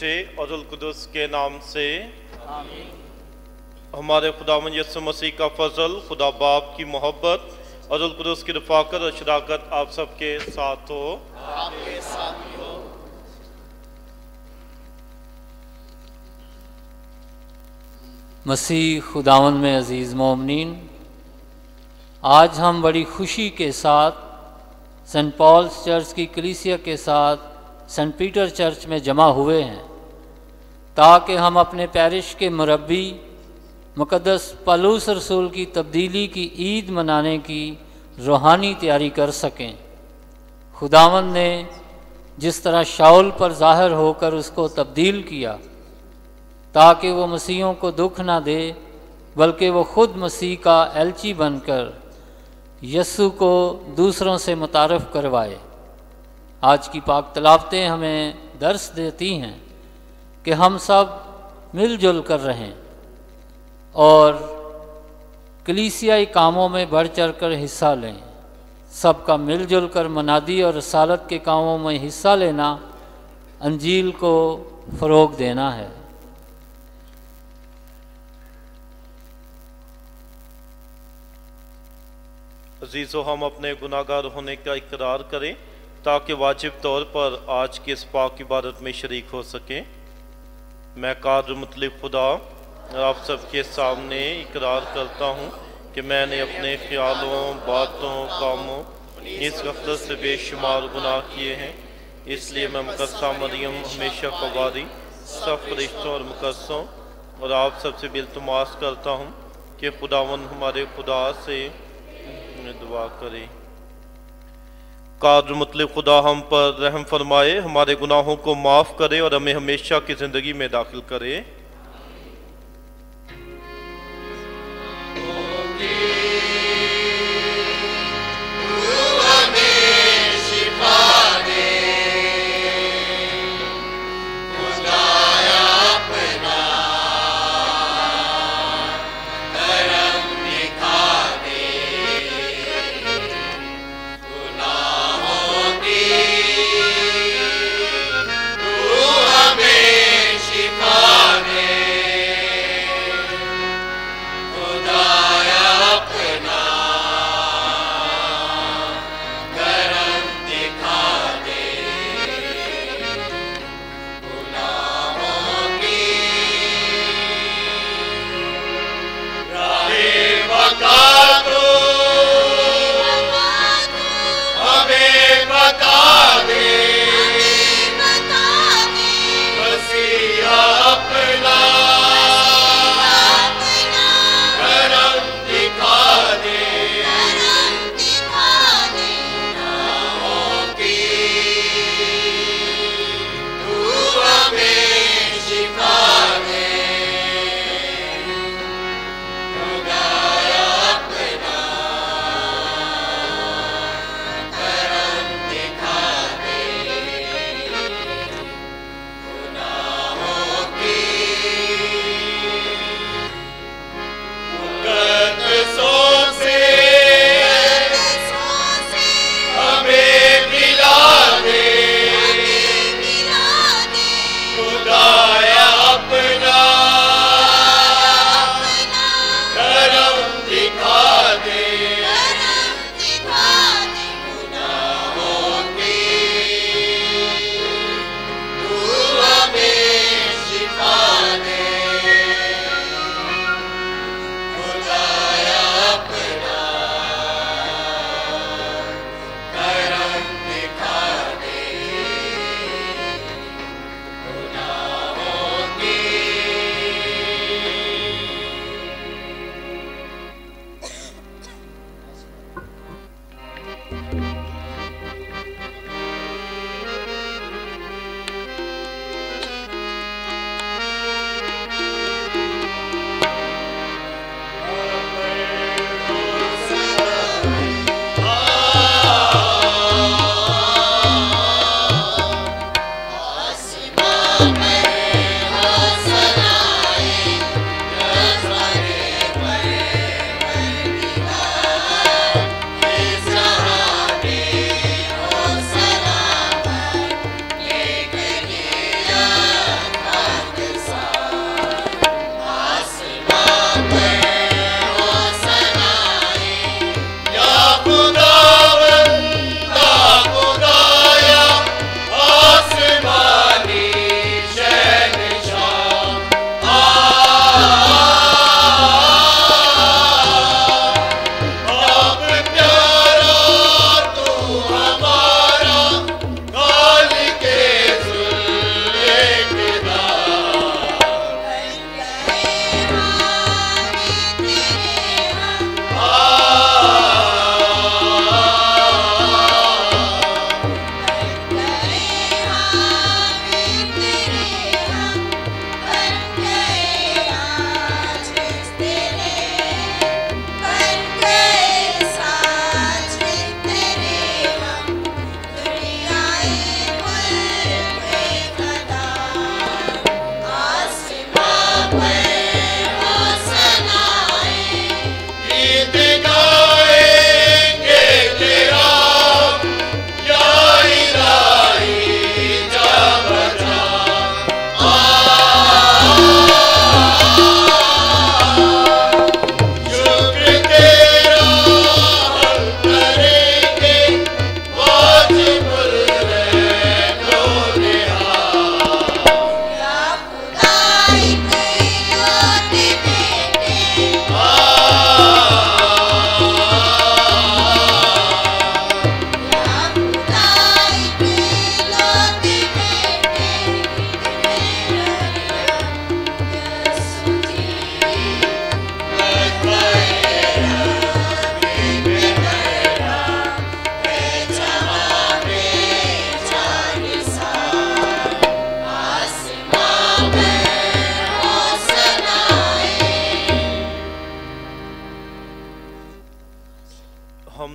बेटे और रुल कुदस के नाम से आमीन। हमारे खुदावंद यीशु मसीह का फजल, खुदा बाप की मोहब्बत और रुल कुदस की रफाकत और शराकत आप सबके साथ हो। आपके साथ भी हो। मसीह खुदावंद में अज़ीज़ मोमिनीन, आज हम बड़ी खुशी के साथ सेंट पॉल्स चर्च की कलीसिया के साथ सेंट पीटर चर्च में जमा हुए हैं ताकि हम अपने पैरिश के मुरब्बी मुक़द्दस पौलुस रसूल की तब्दीली की ईद मनाने की रूहानी तैयारी कर सकें। खुदावंद ने जिस तरह शाऊल पर ज़ाहिर होकर उसको तब्दील किया ताकि वो मसीहों को दुख ना दे, बल्कि वो ख़ुद मसीह का एलची बनकर यस्सु को दूसरों से मुतारफ़ करवाए। आज की पाक तलावतें हमें दर्स देती हैं कि हम सब मिलजुल कर रहें और कलीसियाई कामों में बढ़ चढ़ कर हिस्सा लें। सबका मिलजुल कर मनादी और रसालत के कामों में हिस्सा लेना अंजील को फ़रोग़ देना है। अजीज़ों, हम अपने गुनाहगार होने का इकरार करें ताकि वाजिब तौर पर आज की इस पाक इबादत में शरीक हो सकें। मैं कादर मुतलिब खुदा आप सबके सामने इकरार करता हूँ कि मैंने अपने ख्यालों, बातों, कामों इस गफलत से बेशुमार गुनाह किए हैं। इसलिए मैं मुकद्दसा मरियम हमेशा कवारी सब फरिश्तों और मुकद्दसों और आप सबसे बिल्तमास करता हूँ कि खुदावंद हमारे खुदा से दुआ करें। कादर मुतलिब खुदा हम पर रहम फरमाए, हमारे गुनाहों को माफ़ करे और हमें हमेशा की ज़िंदगी में दाखिल करे। शिफा दे।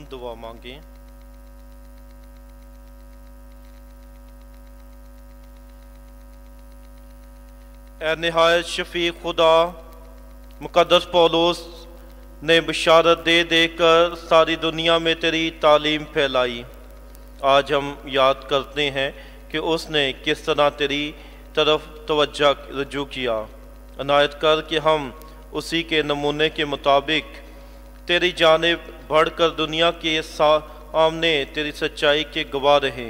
हम दुआ मांगें। ए निहायत शफीक खुदा, मुकद्दस पौलुस ने बशारत दे देकर सारी दुनिया में तेरी तालीम फैलाई। आज हम याद करते हैं कि उसने किस तरह तेरी तरफ तवज्जो रजू किया। अनायत कर कि हम उसी के नमूने के मुताबिक तेरी जानिब बढ़कर दुनिया के सामने तेरी सच्चाई के गवाह रहे।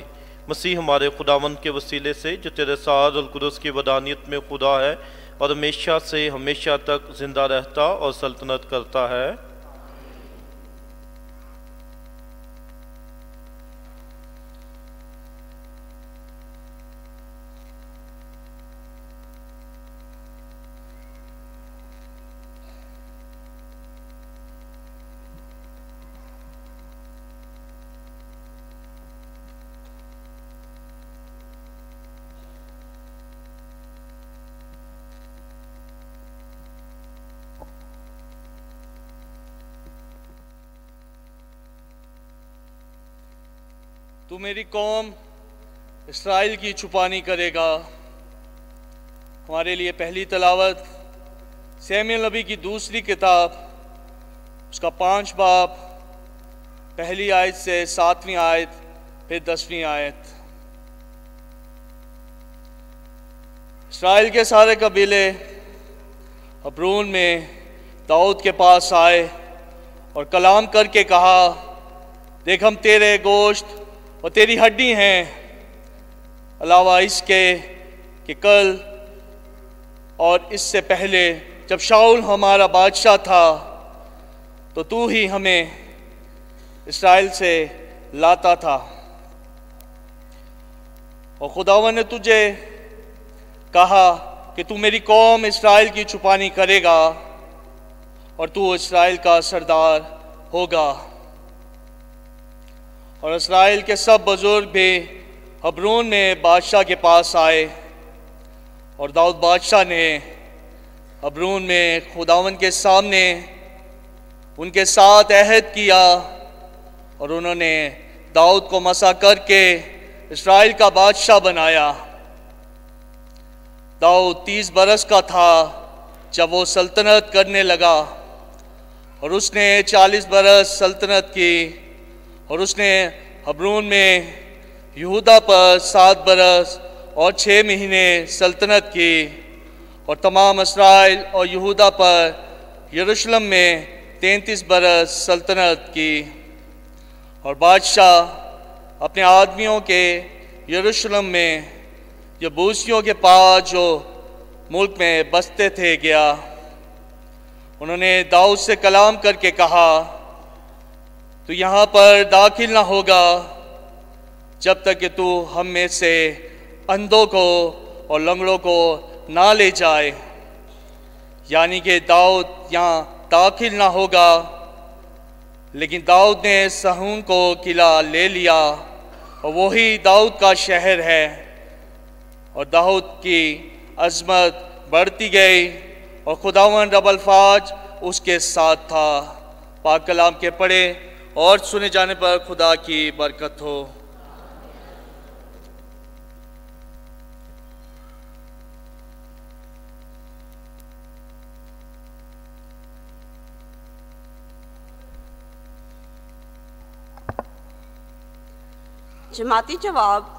मसीह हमारे खुदावंद के वसीले से जो तेरे साथ और कुदस की वदानियत में खुदा है और हमेशा से हमेशा तक जिंदा रहता और सल्तनत करता है। तू मेरी कौम इस्राइल की छुपानी करेगा। हमारे लिए पहली तलावत सैमुएल नबी की दूसरी किताब, उसका 5 बाब, पहली आयत से 7वीं आयत, फिर 10वीं आयत। इस्राइल के सारे कबीले हब्रून में दाऊद के पास आए और कलाम करके कहा, देख हम तेरे गोश्त और तेरी हड्डी हैं, अलावा इसके कि कल और इससे पहले जब शाऊल हमारा बादशाह था तो तू ही हमें इस्राइल से लाता था और खुदावन ने तुझे कहा कि तू मेरी कौम इस्राइल की छुपानी करेगा और तू इस्राइल का सरदार होगा। और इस्राइल के सब बुजुर्ग भी हब्रून में बादशाह के पास आए और दाऊद बादशाह ने हब्रून में खुदावन के सामने उनके साथ अहद किया और उन्होंने दाऊद को मसा करके इस्राइल का बादशाह बनाया। दाऊद 30 बरस का था जब वो सल्तनत करने लगा और उसने 40 बरस सल्तनत की और उसने हब्रून में यहूदा पर 7 बरस और 6 महीने सल्तनत की और तमाम इस्राइल और यहूदा पर यरूशलेम में 33 बरस सल्तनत की। और बादशाह अपने आदमियों के यरूशलेम में यबूसियों के पास जो मुल्क में बसते थे गया। उन्होंने दाऊद से कलाम करके कहा, तो यहाँ पर दाखिल ना होगा जब तक कि तू हम में से अंधों को और लंगड़ों को ना ले जाए। यानी कि दाऊद यहाँ दाखिल ना होगा, लेकिन दाऊद ने सहून को किला ले लिया और वही दाऊद का शहर है। और दाऊद की अजमत बढ़ती गई और खुदावन रब अल्फाज उसके साथ था। पाक कलाम के पढ़े और सुने जाने पर खुदा की बरकत हो। जमाती जवाब,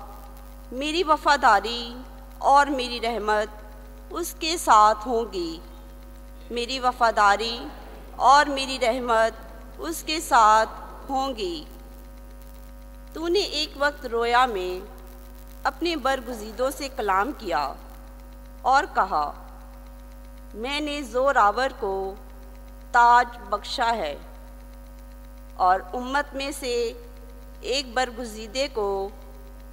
मेरी वफादारी और मेरी रहमत उसके साथ होंगी। मेरी वफादारी और मेरी रहमत उसके साथ होंगी। तूने एक वक्त रोया में अपने बरगुज़ीदों से कलाम किया और कहा, मैंने ज़ोरावर को ताज बख्शा है और उम्मत में से एक बरगुज़ीदे को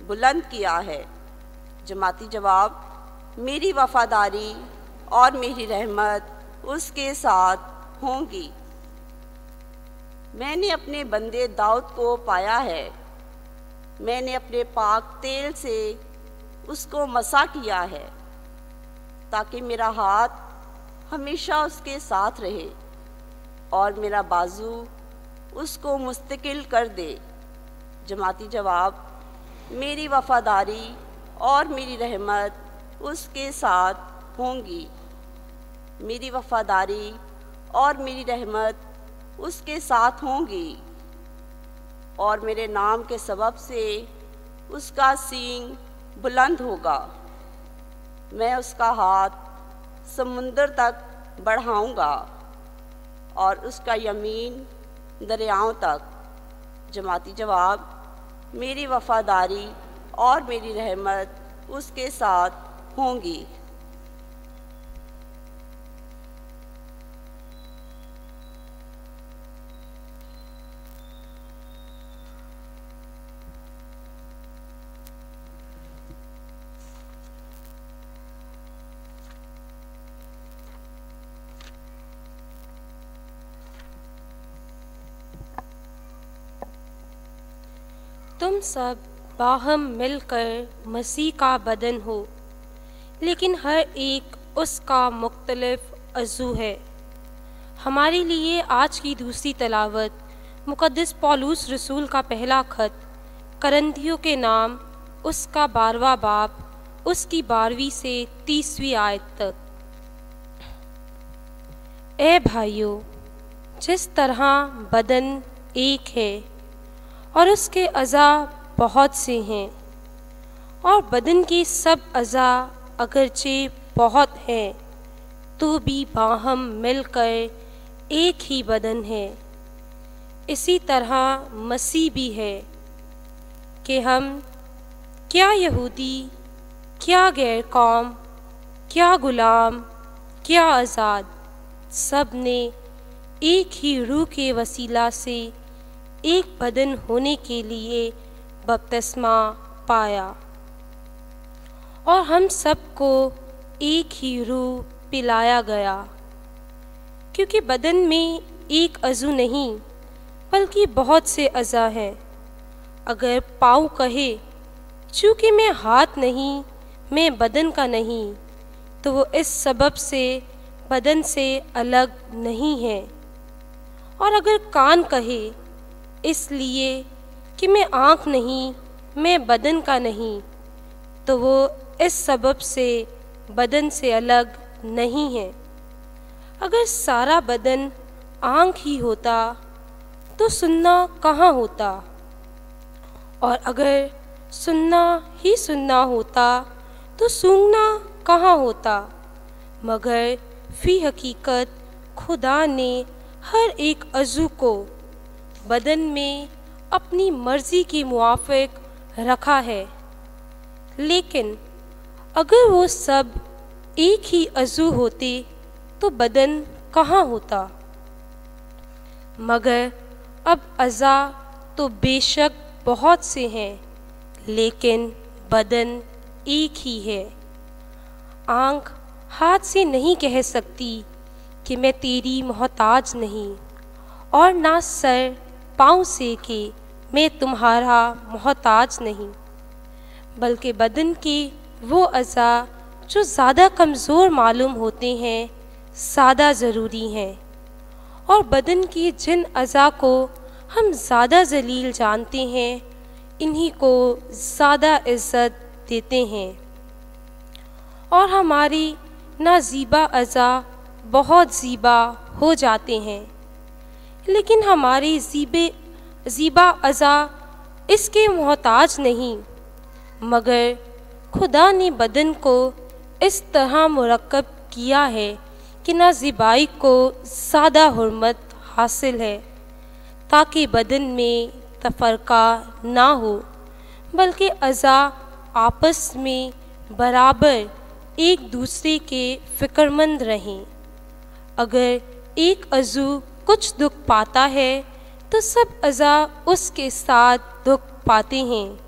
बुलंद किया है। जमाती जवाब, मेरी वफादारी और मेरी रहमत उसके साथ होंगी। मैंने अपने बंदे दाऊद को पाया है, मैंने अपने पाक तेल से उसको मसा किया है, ताकि मेरा हाथ हमेशा उसके साथ रहे और मेरा बाजू उसको मुस्तकिल कर दे। जमाती जवाब, मेरी वफादारी और मेरी रहमत उसके साथ होंगी। मेरी वफादारी और मेरी रहमत उसके साथ होंगी और मेरे नाम के सबब से उसका सींग बुलंद होगा। मैं उसका हाथ समुंदर तक बढ़ाऊंगा और उसका यमीन दरियाओं तक। जमाती जवाब, मेरी वफादारी और मेरी रहमत उसके साथ होंगी। तुम सब बाहम मिलकर मसीह का बदन हो, लेकिन हर एक उसका मुख्तलिफ अज़ू है। हमारे लिए आज की दूसरी तलावत मुक़द्दस पौलुस रसूल का पहला खत करंथियों के नाम उसका 12वां बाब उसकी 12वीं से 30वीं आयत तक। ए भाइयों, जिस तरह बदन एक है और उसके अज़ा बहुत से हैं, और बदन के सब अज़ा अगरचे बहुत हैं, तो भी बाहम मिलकर एक ही बदन है। इसी तरह मसीह भी है कि हम क्या यहूदी, क्या गैर कौम, क्या गुलाम, क्या आज़ाद, सब ने एक ही रूह के वसीला से एक बदन होने के लिए बपतिस्मा पाया, और हम सबको एक ही रूह पिलाया गया। क्योंकि बदन में एक अज़ू नहीं बल्कि बहुत से अज़ा हैं। अगर पाँव कहे, चूँकि मैं हाथ नहीं, मैं बदन का नहीं, तो वो इस सबब से बदन से अलग नहीं है। और अगर कान कहे, इसलिए कि मैं आँख नहीं, मैं बदन का नहीं, तो वो इस सबब से बदन से अलग नहीं है। अगर सारा बदन आँख ही होता तो सुनना कहाँ होता, और अगर सुनना ही सुनना होता तो सूंघना कहाँ होता। मगर फी हकीकत खुदा ने हर एक अज़ू को बदन में अपनी मर्ज़ी के मुआफ़िक रखा है। लेकिन अगर वो सब एक ही अज़ू होते तो बदन कहाँ होता। मगर अब अज़ा तो बेशक बहुत से हैं, लेकिन बदन एक ही है। आँख हाथ से नहीं कह सकती कि मैं तेरी मोहताज नहीं, और ना सर पाँव से कि मैं तुम्हारा मोहताज नहीं, बल्कि बदन के वो अज़ा जो ज़्यादा कमज़ोर मालूम होते हैं ज़्यादा ज़रूरी हैं, और बदन के जिन अज़ा को हम ज़्यादा ज़लील जानते हैं, इन्हीं को ज़्यादा इज़्ज़त देते हैं। और हमारी नाज़ीबा अज़ा बहुत ज़ीबा हो जाते हैं, लेकिन हमारी ज़ीबा अज़ा इसके मोहताज नहीं। मगर खुदा ने बदन को इस तरह मुरक्कब किया है कि नाज़ीबाई को ज़्यादा हुर्मत हासिल है, ताकि बदन में तफ़रक़ा ना हो, बल्कि अज़ा आपस में बराबर एक दूसरे के फ़िक्रमंद रहें। अगर एक अज़ू कुछ दुख पाता है तो सब अज़ा उसके साथ दुख पाते हैं,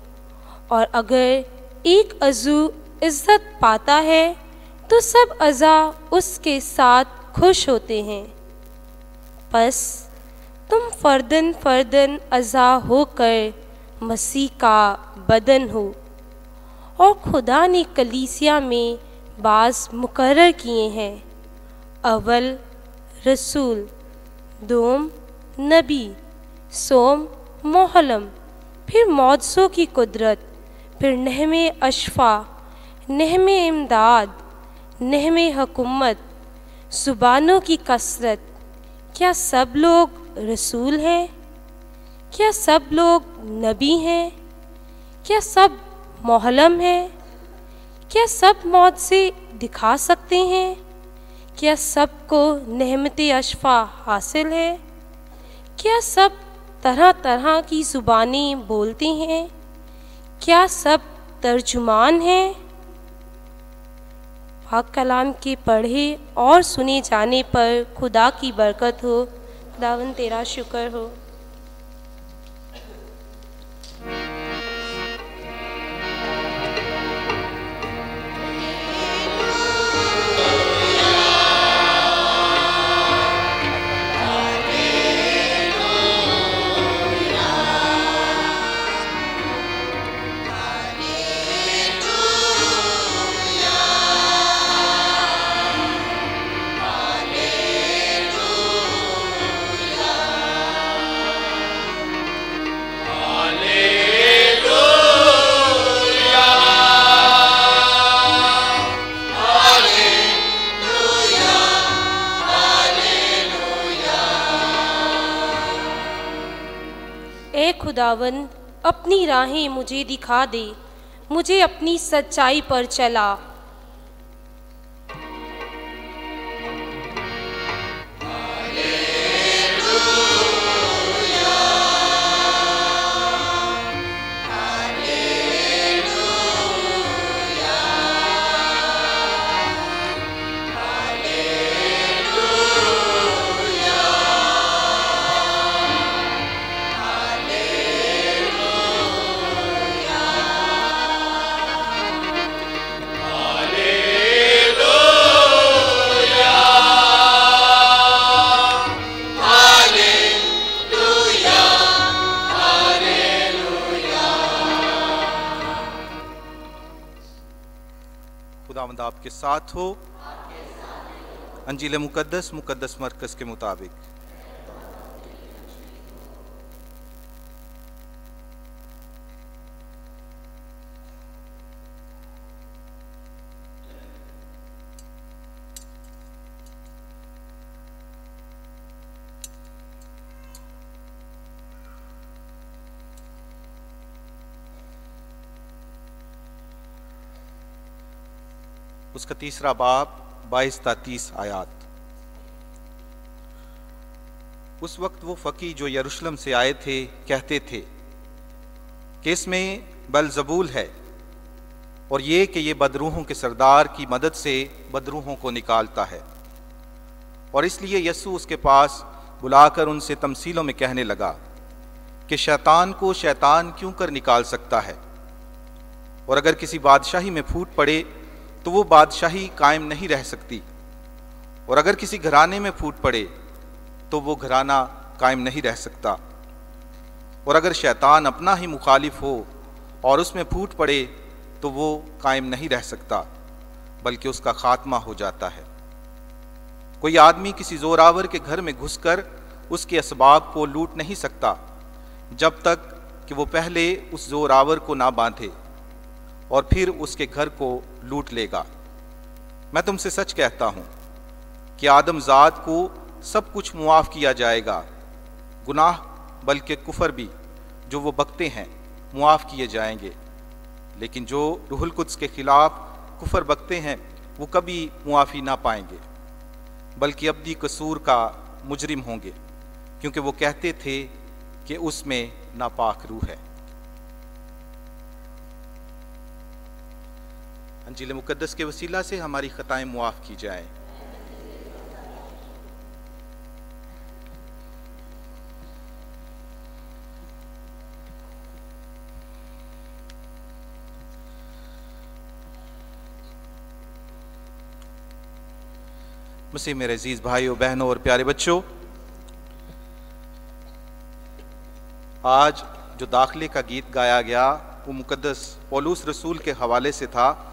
और अगर एक अज़ू इज़्ज़त पाता है तो सब अज़ा उसके साथ खुश होते हैं। बस तुम फ़र्दन फ़र्दन अज़ा होकर मसीह का बदन हो, और खुदा ने कलीसिया में बाज़ मुकर्रर किए हैं। अव्वल रसूल, दोम नबी, सोम मोहलम, फिर मौजज़ों की कुदरत, फिर नहमे अशफा, नहमे इमदाद, नहमे हुकूमत, ज़ुबानों की कसरत। क्या सब लोग रसूल हैं? क्या सब लोग नबी हैं? क्या सब मोहलम हैं? क्या सब मौत से दिखा सकते हैं? क्या सबको नेमत अशफा हासिल है? क्या सब तरह तरह की ज़ुबानें बोलते हैं? क्या सब तर्जुमान हैं? पाक कलाम के पढ़े और सुने जाने पर खुदा की बरकत हो। खुदावन तेरा शुक्र हो। खुदावन अपनी राहें मुझे दिखा दे, मुझे अपनी सच्चाई पर चला। खुदावंद आपके साथ हो। अंजील मुकद्दस मुकद्दस मरकज के मुताबिक। उसका तीसरा बाब 22-30 आयात। उस वक्त वो फकी जो यरूशलेम से आए थे कहते थे कि इसमें बलजबूल है और ये कि ये बदरूहों के सरदार की मदद से बदरूहों को निकालता है। और इसलिए यस्सु उसके पास बुलाकर उनसे तमसीलों में कहने लगा कि शैतान को शैतान क्यों कर निकाल सकता है, और अगर किसी बादशाही में फूट पड़े तो वो बादशाही कायम नहीं रह सकती, और अगर किसी घराने में फूट पड़े तो वो घराना कायम नहीं रह सकता। और अगर शैतान अपना ही मुखालिफ हो और उसमें फूट पड़े तो वो कायम नहीं रह सकता, बल्कि उसका खात्मा हो जाता है। कोई आदमी किसी जोरावर के घर में घुसकर उसके असबाब को लूट नहीं सकता जब तक कि वो पहले उस जोरावर को ना बांधे, और फिर उसके घर को लूट लेगा। मैं तुमसे सच कहता हूं कि आदमजाद को सब कुछ मुआफ किया जाएगा, गुनाह बल्कि कुफर भी जो वो बकते हैं मुआफ किए जाएंगे, लेकिन जो रूहुल कुद्स के खिलाफ कुफर बकते हैं वो कभी मुआफ़ी ना पाएंगे, बल्कि अब्दी कसूर का मुजरिम होंगे, क्योंकि वो कहते थे कि उसमें नापाक रूह है। अंजील मुकद्दस के वसीला से हमारी खताएं मुआफ़ की जाएं। मसीह मेरे अजीज भाइयों बहनों और प्यारे बच्चों, आज जो दाखिले का गीत गाया गया वो मुकद्दस पौलुस रसूल के हवाले से था,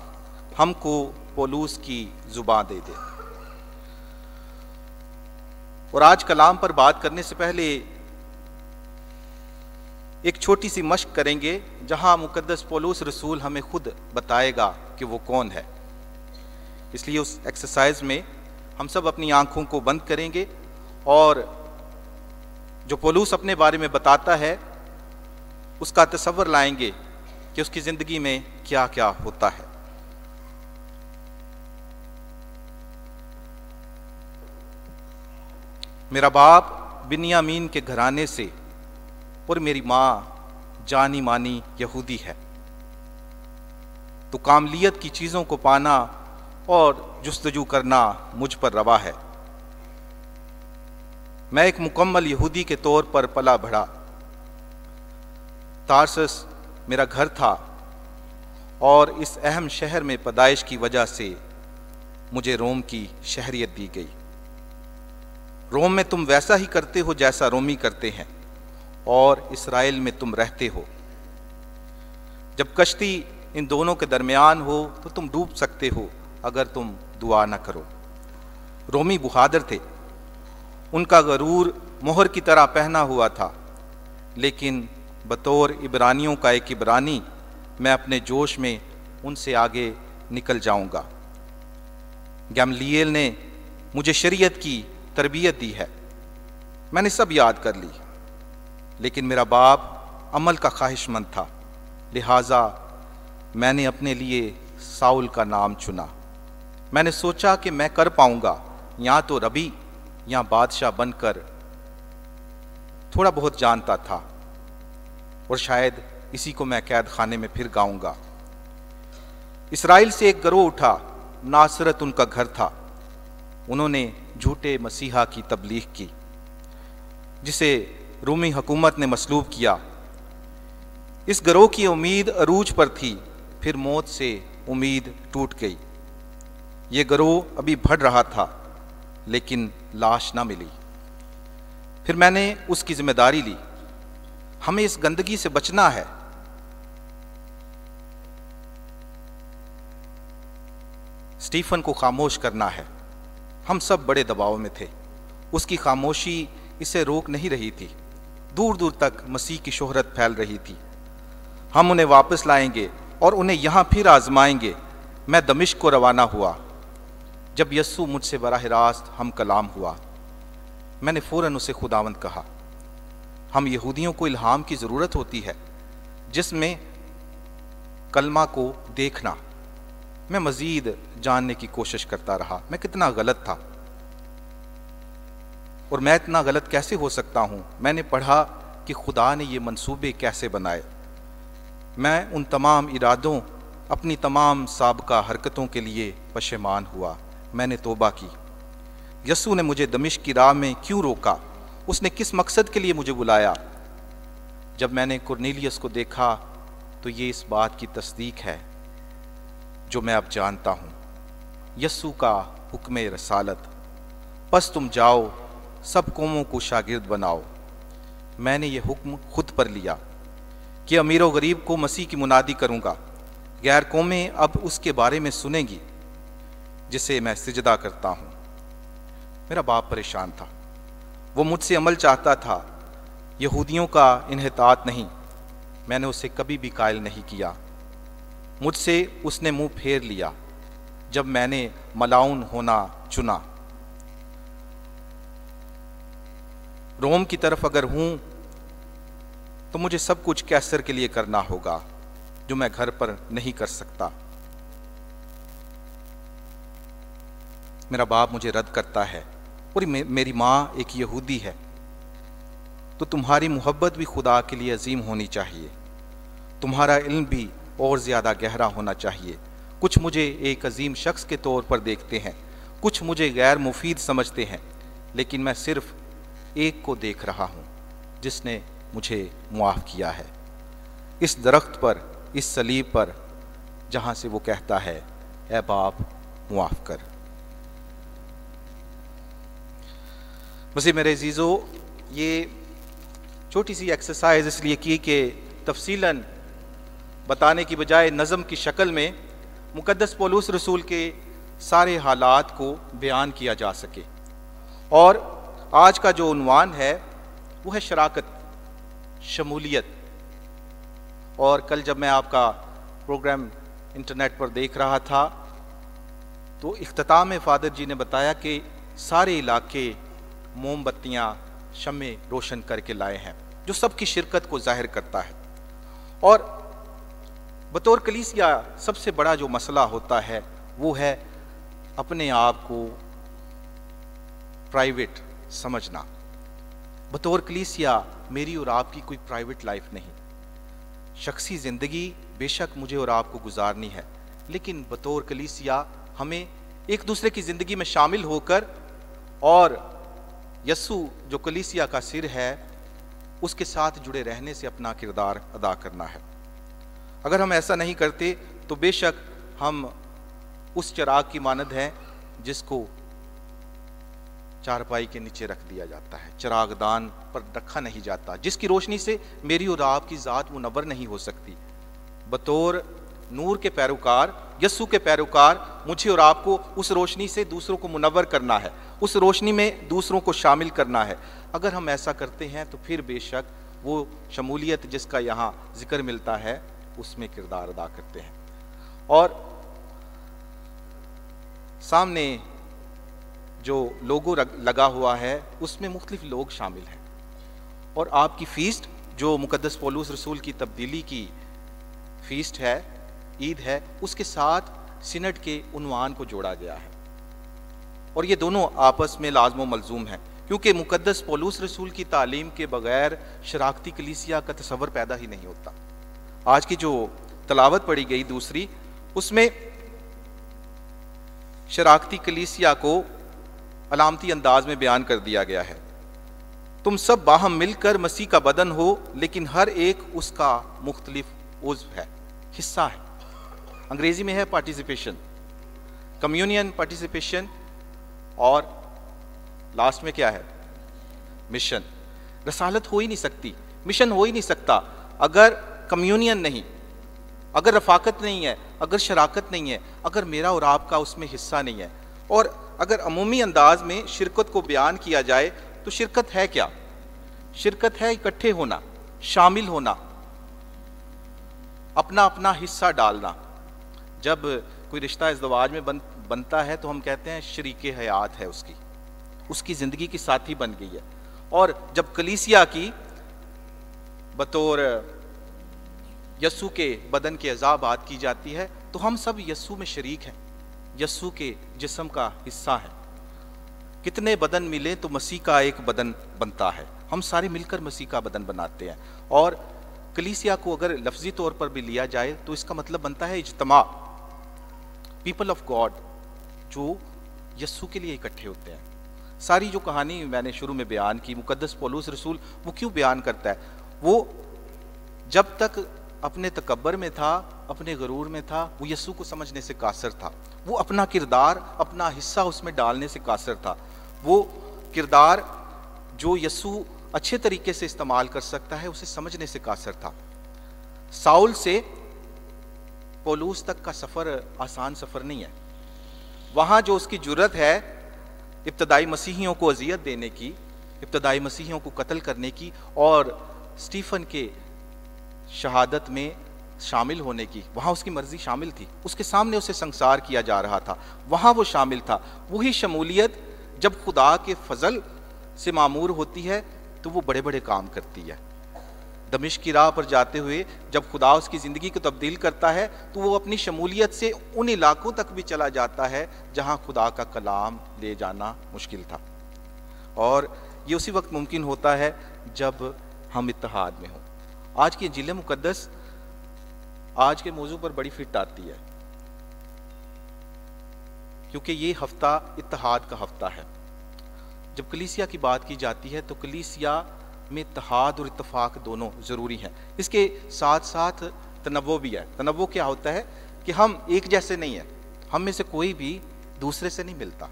हमको पौलुस की जुबान दे दे। और आज कलाम पर बात करने से पहले एक छोटी सी मश्क करेंगे जहां मुकद्दस पौलुस रसूल हमें खुद बताएगा कि वो कौन है। इसलिए उस एक्सरसाइज में हम सब अपनी आंखों को बंद करेंगे और जो पौलुस अपने बारे में बताता है उसका तसव्वुर लाएंगे कि उसकी जिंदगी में क्या क्या होता है। मेरा बाप बिन्यामीन के घराने से और मेरी माँ जानी मानी यहूदी है, तो कामलियत की चीज़ों को पाना और जुस्तजू करना मुझ पर रवा है। मैं एक मुकम्मल यहूदी के तौर पर पला बढ़ा। तारसस मेरा घर था और इस अहम शहर में पैदाइश की वजह से मुझे रोम की शहरियत दी गई। रोम में तुम वैसा ही करते हो जैसा रोमी करते हैं, और इस्राएल में तुम रहते हो। जब कश्ती इन दोनों के दरमियान हो तो तुम डूब सकते हो अगर तुम दुआ न करो। रोमी बहादुर थे, उनका गरूर मोहर की तरह पहना हुआ था, लेकिन बतौर इब्रानियों का एक इब्रानी मैं अपने जोश में उनसे आगे निकल जाऊंगा। गमलीएल ने मुझे शरीयत की तरबियत दी है, मैंने सब याद कर ली, लेकिन मेरा बाप अमल का ख्वाहिशमंद था, लिहाजा मैंने अपने लिए साउल का नाम चुना। मैंने सोचा कि मैं कर पाऊंगा या तो रबी या बादशाह बनकर। थोड़ा बहुत जानता था और शायद इसी को मैं कैद खाने में फिर गाऊंगा। इस्राएल से एक गिरोह उठा, नासरत उनका घर था। उन्होंने झूठे मसीहा की तबलीग की, जिसे रोमी हुकूमत ने मसलूब किया। इस गिरोह की उम्मीद अरूज पर थी, फिर मौत से उम्मीद टूट गई। ये गिरोह अभी बढ़ रहा था, लेकिन लाश ना मिली। फिर मैंने उसकी जिम्मेदारी ली। हमें इस गंदगी से बचना है। स्टीफन को खामोश करना है। हम सब बड़े दबाव में थे। उसकी खामोशी इसे रोक नहीं रही थी। दूर दूर तक मसीह की शोहरत फैल रही थी। हम उन्हें वापस लाएंगे और उन्हें यहाँ फिर आजमाएंगे। मैं दमिश्क को रवाना हुआ। जब यस्सु मुझसे बराह रास्त हम कलाम हुआ, मैंने फ़ौरन उसे खुदावंद कहा, हम यहूदियों को इल्हाम की ज़रूरत होती है, जिसमें कलमा को देखना। मैं मज़ीद जानने की कोशिश करता रहा, मैं कितना गलत था और मैं इतना गलत कैसे हो सकता हूँ। मैंने पढ़ा कि खुदा ने ये मंसूबे कैसे बनाए। मैं उन तमाम इरादों, अपनी तमाम साबका हरकतों के लिए पशेमान हुआ। मैंने तौबा की। यस्सु ने मुझे दमिश्क की राह में क्यों रोका? उसने किस मकसद के लिए मुझे बुलाया? जब मैंने कुरनेलियस को देखा तो ये इस बात की तस्दीक है जो मैं अब जानता हूँ, यस्सु का हुक्म रसालत। बस तुम जाओ, सब कौमों को शागिर्द बनाओ। मैंने ये हुक्म खुद पर लिया कि अमीर व गरीब को मसीह की मुनादी करूँगा। गैर कौमें अब उसके बारे में सुनेंगी जिसे मैं सिजदा करता हूँ। मेरा बाप परेशान था। वो मुझसे अमल चाहता था, यहूदियों का इन्हितात नहीं। मैंने उसे कभी भी कायल नहीं किया। मुझसे उसने मुंह फेर लिया जब मैंने मलाउन होना चुना। रोम की तरफ अगर हूं तो मुझे सब कुछ कैसर के लिए करना होगा, जो मैं घर पर नहीं कर सकता। मेरा बाप मुझे रद्द करता है और मेरी माँ एक यहूदी है, तो तुम्हारी मोहब्बत भी खुदा के लिए अजीम होनी चाहिए। तुम्हारा इल्म भी और ज़्यादा गहरा होना चाहिए। कुछ मुझे एक अजीम शख्स के तौर पर देखते हैं, कुछ मुझे गैर मुफीद समझते हैं, लेकिन मैं सिर्फ एक को देख रहा हूँ जिसने मुझे मुआफ़ किया है। इस दरख्त पर, इस सलीब पर, जहाँ से वो कहता है, ऐ बाप मुआफ़ कर। मसीह मेरे अज़ीज़ों, ये छोटी सी एक्सरसाइज इसलिए की कि तफसीलन बताने की बजाय नज़म की शक्ल में मुकद्दस पौलुस रसूल के सारे हालात को बयान किया जा सके। और आज का जो उन्वान है वो है शराकत, शमूलियत, और कल जब मैं आपका प्रोग्राम इंटरनेट पर देख रहा था तो इख्तिताम में फादर जी ने बताया कि सारे इलाके मोमबत्तियां शम्मे रोशन करके लाए हैं, जो सबकी शिरकत को जाहिर करता है। और बतौर कलीसिया सबसे बड़ा जो मसला होता है वो है अपने आप को प्राइवेट समझना। बतौर कलीसिया मेरी और आपकी कोई प्राइवेट लाइफ नहीं, शख्सी ज़िंदगी बेशक मुझे और आपको गुजारनी है, लेकिन बतौर कलीसिया हमें एक दूसरे की ज़िंदगी में शामिल होकर और यस्सु जो कलीसिया का सिर है उसके साथ जुड़े रहने से अपना किरदार अदा करना है। अगर हम ऐसा नहीं करते तो बेशक हम उस चिराग की मानद हैं जिसको चारपाई के नीचे रख दिया जाता है, चिरागदान पर रखा नहीं जाता, जिसकी रोशनी से मेरी और आपकी ज़ात मुनव्वर नहीं हो सकती। बतौर नूर के पैरोकार, यस्सु के पैरोकार, मुझे और आपको उस रोशनी से दूसरों को मुनव्वर करना है, उस रोशनी में दूसरों को शामिल करना है। अगर हम ऐसा करते हैं तो फिर बेशक वो शमूलियत जिसका यहाँ जिक्र मिलता है उसमें किरदार अदा करते हैं। और सामने जो लोगो लगा हुआ है उसमें मुख्तलिफ लोग शामिल हैं, और आपकी फीस्ट जो मुकद्दस पौलुस रसूल की तब्दीली की फीस्ट है, ईद है, उसके साथ सिनड के उन्वान को जोड़ा गया है। और ये दोनों आपस में लाज़िम मलज़ूम हैं, क्योंकि मुकद्दस पौलुस रसूल की तालीम के बगैर शराकती कलीसिया का तसव्वुर पैदा ही नहीं होता। आज की जो तलावत पढ़ी गई दूसरी, उसमें शराकती कलीसिया को अलामती अंदाज में बयान कर दिया गया है। तुम सब बाहम मिलकर मसीह का बदन हो, लेकिन हर एक उसका मुख्तलिफ उज़्व है, हिस्सा है। अंग्रेजी में है पार्टिसिपेशन, कम्युनियन पार्टिसिपेशन, और लास्ट में क्या है? मिशन। रसालत हो ही नहीं सकती, मिशन हो ही नहीं सकता अगर कम्युनियन नहीं, अगर रफाकत नहीं है, अगर शराकत नहीं है, अगर मेरा और आपका उसमें हिस्सा नहीं है। और अगर अमूमी अंदाज में शिरकत को बयान किया जाए तो शिरकत है क्या? शिरकत है इकट्ठे होना, शामिल होना, अपना अपना हिस्सा डालना। जब कोई रिश्ता इज़्दवाज में बनता है तो हम कहते हैं शरीके हयात है, उसकी ज़िंदगी की साथी बन गई है। और जब कलीसिया की बतौर यस्सु के बदन के अज़ा बात की जाती है तो हम सब यस्सु में शरीक हैं, यस्सु के जिस्म का हिस्सा है। कितने बदन मिले तो मसीह का एक बदन बनता है, हम सारे मिलकर मसीह का बदन बनाते हैं। और कलीसिया को अगर लफ्जी तौर पर भी लिया जाए तो इसका मतलब बनता है इज्तिमा, पीपल ऑफ गॉड जो यस्सु के लिए इकट्ठे होते हैं। सारी जो कहानी मैंने शुरू में बयान की, मुकद्दस पौलुस रसूल वो क्यों बयान करता है? वो जब तक अपने तकब्बर में था, अपने गरूर में था, वो यस्सु को समझने से कासर था। वो अपना किरदार, अपना हिस्सा उसमें डालने से कासर था। वो किरदार जो यस्सु अच्छे तरीके से इस्तेमाल कर सकता है उसे समझने से कासर था। साउल से पौलुस तक का सफ़र आसान सफ़र नहीं है। वहाँ जो उसकी जुर्रत है इब्तदाई मसीहियों को अजियत देने की, इब्तदाई मसीहियों को कत्ल करने की और स्टीफन के शहादत में शामिल होने की, वहाँ उसकी मर्जी शामिल थी। उसके सामने उसे संसार किया जा रहा था, वहाँ वो शामिल था। वही शमूलियत जब खुदा के फजल से मामूर होती है तो वो बड़े बड़े काम करती है। दमिश्क की राह पर जाते हुए जब खुदा उसकी ज़िंदगी को तब्दील करता है तो वो अपनी शमूलियत से उन इलाकों तक भी चला जाता है जहाँ खुदा का कलाम ले जाना मुश्किल था। और ये उसी वक्त मुमकिन होता है जब हम इत्तेहाद में हों। आज की इंजील मुकद्दस आज के मौजू पर बड़ी फिट आती है, क्योंकि ये हफ्ता इत्तेहाद का हफ्ता है। जब कलीसिया की बात की जाती है तो कलीसिया में इत्तेहाद और इत्तेफाक दोनों ज़रूरी हैं। इसके साथ साथ तनव्वो भी है। तनव्वो क्या होता है कि हम एक जैसे नहीं हैं, हम में से कोई भी दूसरे से नहीं मिलता।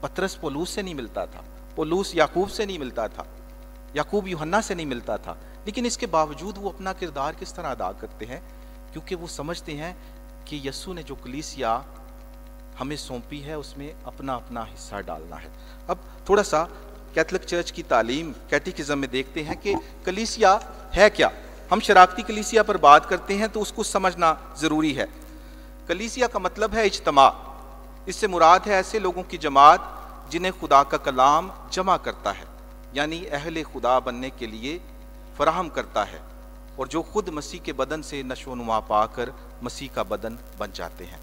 पतरस पौलुस से नहीं मिलता था, पौलुस याकूब से नहीं मिलता था, याकूब यूहन्ना से नहीं मिलता था, लेकिन इसके बावजूद वो अपना किरदार किस तरह अदा करते हैं, क्योंकि वो समझते हैं कि यस्सु ने जो कलीसिया हमें सौंपी है उसमें अपना अपना हिस्सा डालना है। अब थोड़ा सा कैथोलिक चर्च की तालीम कैटेकिज्म में देखते हैं कि कलीसिया है क्या। हम शराकती कलीसिया पर बात करते हैं तो उसको समझना ज़रूरी है। कलीसिया का मतलब है इज्तमा। इससे मुराद है ऐसे लोगों की जमात जिन्हें खुदा का कलाम जमा करता है, यानी अहले खुदा बनने के लिए फराहम करता है, और जो खुद मसीह के बदन से नशोनुमा पाकर मसीह का बदन बन जाते हैं।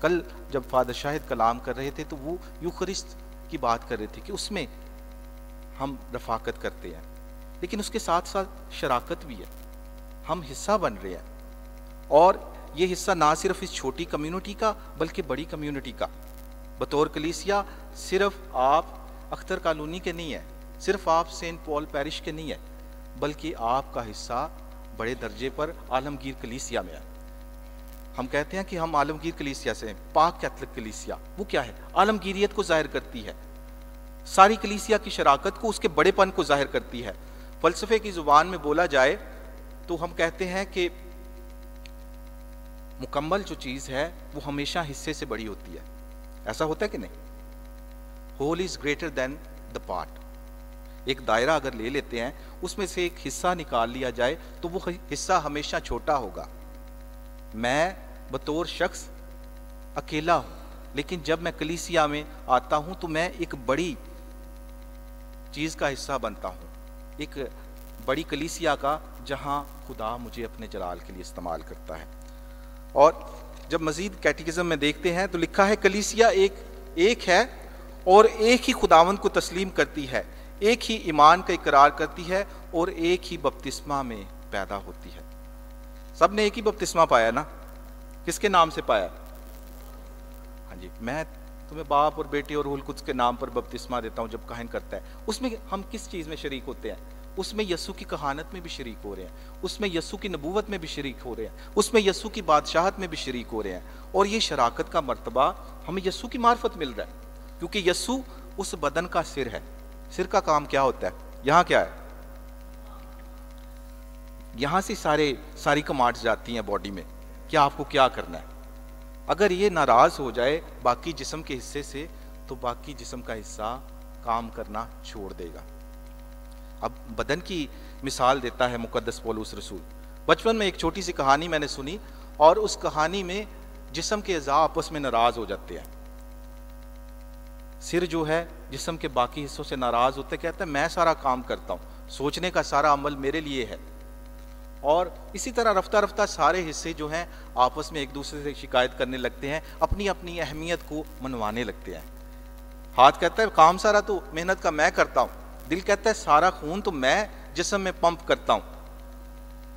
कल जब फादर शाहिद कलाम कर रहे थे तो वो यूखरिस्त की बात कर रहे थे कि उसमें हम रफाकत करते हैं, लेकिन उसके साथ साथ शराकत भी है, हम हिस्सा बन रहे हैं। और ये हिस्सा ना सिर्फ इस छोटी कम्युनिटी का बल्कि बड़ी कम्युनिटी का। बतौर कलीसिया सिर्फ आप अख्तर कॉलोनी के नहीं है, सिर्फ आप सेंट पॉल पैरिश के नहीं है, बल्कि आपका हिस्सा बड़े दर्जे पर आलमगीर कलीसिया में है। हम कहते हैं कि हम आलमगीर कलीसिया से हैं। पाक कैथलिक कलीसिया वो क्या है? आलमगीरियत को जाहिर करती है, सारी कलीसिया की शराकत को, उसके बड़ेपन को जाहिर करती है। फलसफे की जुबान में बोला जाए तो हम कहते हैं कि मुकम्मल जो चीज है वो हमेशा हिस्से से बड़ी होती है। ऐसा होता है कि नहीं? Whole is greater than the part. एक दायरा अगर ले लेते हैं, उसमें से एक हिस्सा निकाल लिया जाए तो वो हिस्सा हमेशा छोटा होगा। मैं बतौर शख्स अकेला हूं, लेकिन जब मैं कलीसिया में आता हूं तो मैं एक बड़ी चीज का हिस्सा बनता हूं, एक बड़ी कलीसिया का, जहां खुदा मुझे अपने जलाल के लिए इस्तेमाल करता है। और जब मजीद कैटेकिज्म में देखते हैं तो लिखा है कलीसिया एक है और एक ही खुदावंद को तस्लीम करती है, एक ही ईमान का इकरार करती है और एक ही बपतिस्मा में पैदा होती है। सब ने एक ही बपतिस्मा पाया ना? किसके नाम से पाया? हाँ जी, मैं तुम्हें बाप और बेटे और रूहुल कुद्स के नाम पर बपतिस्मा देता हूं जब काहिन करता है। उसमें हम किस चीज में शरीक होते हैं? उसमें यस्सु की कहानत में भी शरीक हो रहे हैं, उसमें यस्सु की नबूवत में भी शरीक हो रहे हैं, उसमें यस्सु की बादशाहत में भी शरीक हो रहे हैं। और ये शराकत का मर्तबा हमें यस्सु की मार्फत मिल रहा है, क्योंकि यस्सु उस बदन का सिर है। सिर का काम क्या होता है? यहाँ क्या है? यहां से सारी कमांड्स जाती हैं बॉडी में, क्या आपको क्या करना है। अगर ये नाराज हो जाए बाकी जिस्म के हिस्से से, तो बाकी जिस्म का हिस्सा काम करना छोड़ देगा। अब बदन की मिसाल देता है मुकद्दस पौलुस रसूल। बचपन में एक छोटी सी कहानी मैंने सुनी, और उस कहानी में जिस्म के अज़ा आपस में नाराज हो जाते हैं। सिर जो है जिस्म के बाकी हिस्सों से नाराज होते, कहता है मैं सारा काम करता हूं, सोचने का सारा अमल मेरे लिए है। और इसी तरह रफ्ता रफ्ता सारे हिस्से जो हैं आपस में एक दूसरे से शिकायत करने लगते हैं, अपनी अपनी अहमियत को मनवाने लगते हैं। हाथ कहता है काम सारा तो मेहनत का मैं करता हूं, दिल कहता है सारा खून तो मैं जिस्म में पंप करता हूं,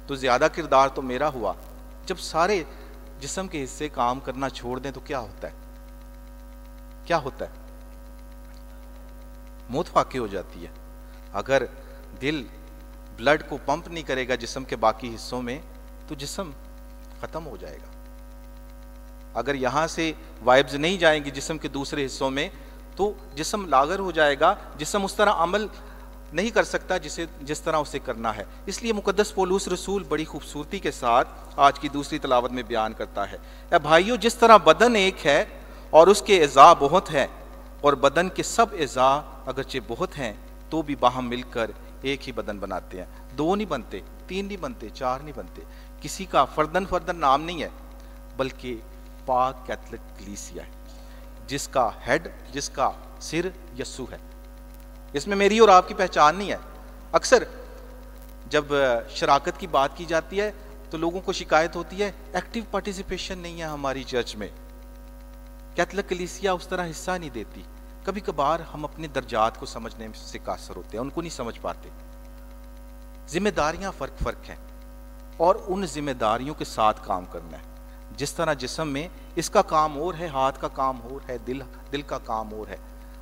तो ज्यादा किरदार तो मेरा हुआ। जब सारे जिस्म के हिस्से काम करना छोड़ दें तो क्या होता है? क्या होता है? मौत वाक़ई हो जाती है। अगर दिल ब्लड को पंप नहीं करेगा जिस्म के बाकी हिस्सों में, तो जिस्म खत्म हो जाएगा। अगर यहां से वाइब्स नहीं जाएंगी जिस्म के दूसरे हिस्सों में, तो जिस्म लागर हो जाएगा, जिस्म उस तरह अमल नहीं कर सकता जिस तरह उसे करना है। इसलिए मुकद्दस पौलुस रसूल बड़ी खूबसूरती के साथ आज की दूसरी तलावत में बयान करता है, ए भाइयों, जिस तरह बदन एक है और उसके एज़ा बहुत हैं, और बदन के सब एज़ा अगरचे बहुत हैं तो भी बाहम मिलकर एक ही बदन बनाते हैं। दो नहीं बनते, तीन नहीं बनते, चार नहीं बनते। किसी का फर्दन नाम नहीं है, बल्कि पाक कैथलिक कलीसिया है, जिसका हेड, जिसका सिर यस्सु है। इसमें मेरी और आपकी पहचान नहीं है। अक्सर जब शराकत की बात की जाती है तो लोगों को शिकायत होती है एक्टिव पार्टिसिपेशन नहीं है हमारी चर्च में, कैथलिक कलीसिया उस तरह हिस्सा नहीं देती। कभी कभार हम अपने दर्जात को समझने से कासर होते हैं, उनको नहीं समझ पाते। जिम्मेदारियां फर्क हैं और उन जिम्मेदारियों के साथ काम करना है। जिस तरह जिस्म में इसका काम और है, हाथ का काम और है, दिल का काम और है,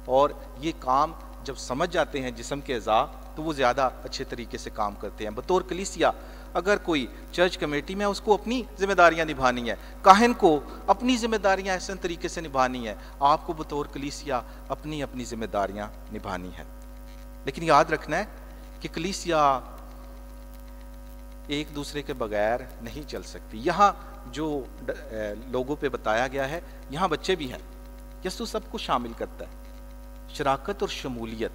और ये काम जब समझ जाते हैं जिस्म के अज़ा तो वो ज़्यादा अच्छे तरीके से काम करते हैं। बतौर कलीसिया अगर कोई चर्च कमेटी में, उसको अपनी जिम्मेदारियां निभानी है, काहिन को अपनी जिम्मेदारियां ऐसे तरीके से निभानी है, आपको बतौर कलीसिया अपनी अपनी जिम्मेदारियां निभानी है। लेकिन याद रखना है कि कलीसिया एक दूसरे के बगैर नहीं चल सकती। यहाँ जो लोगों पे बताया गया है, यहाँ बच्चे भी हैं, यस्सु सबको शामिल करता है। शराकत और शमूलियत,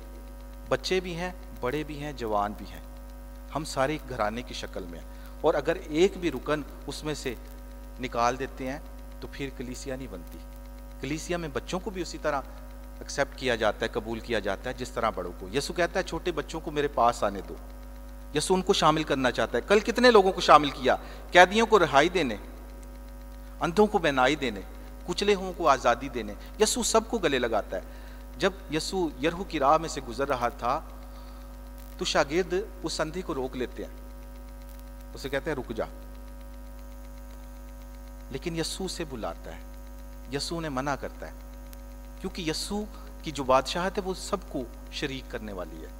बच्चे भी हैं, बड़े भी हैं, जवान भी हैं, हम सारे घराने की शक्ल में हैं। और अगर एक भी रुकन उसमें से निकाल देते हैं तो फिर कलीसिया नहीं बनती। कलीसिया में बच्चों को भी उसी तरह एक्सेप्ट किया जाता है, कबूल किया जाता है जिस तरह बड़ों को। यीशु कहता है छोटे बच्चों को मेरे पास आने दो। यीशु उनको शामिल करना चाहता है। कल कितने लोगों को शामिल किया? कैदियों को रिहाई देने, अंधों को बेनाई देने, कुचले हुओं को आज़ादी देने। यीशु सबको गले लगाता है। जब यीशु यरहू की राह में से गुजर रहा था तो शागिर्द उस अंधे को रोक लेते हैं, उसे कहते हैं रुक जा, लेकिन यीशु से बुलाता है, यीशु ने मना करता है, क्योंकि यीशु की जो बादशाहत है वो सबको शरीक करने वाली है।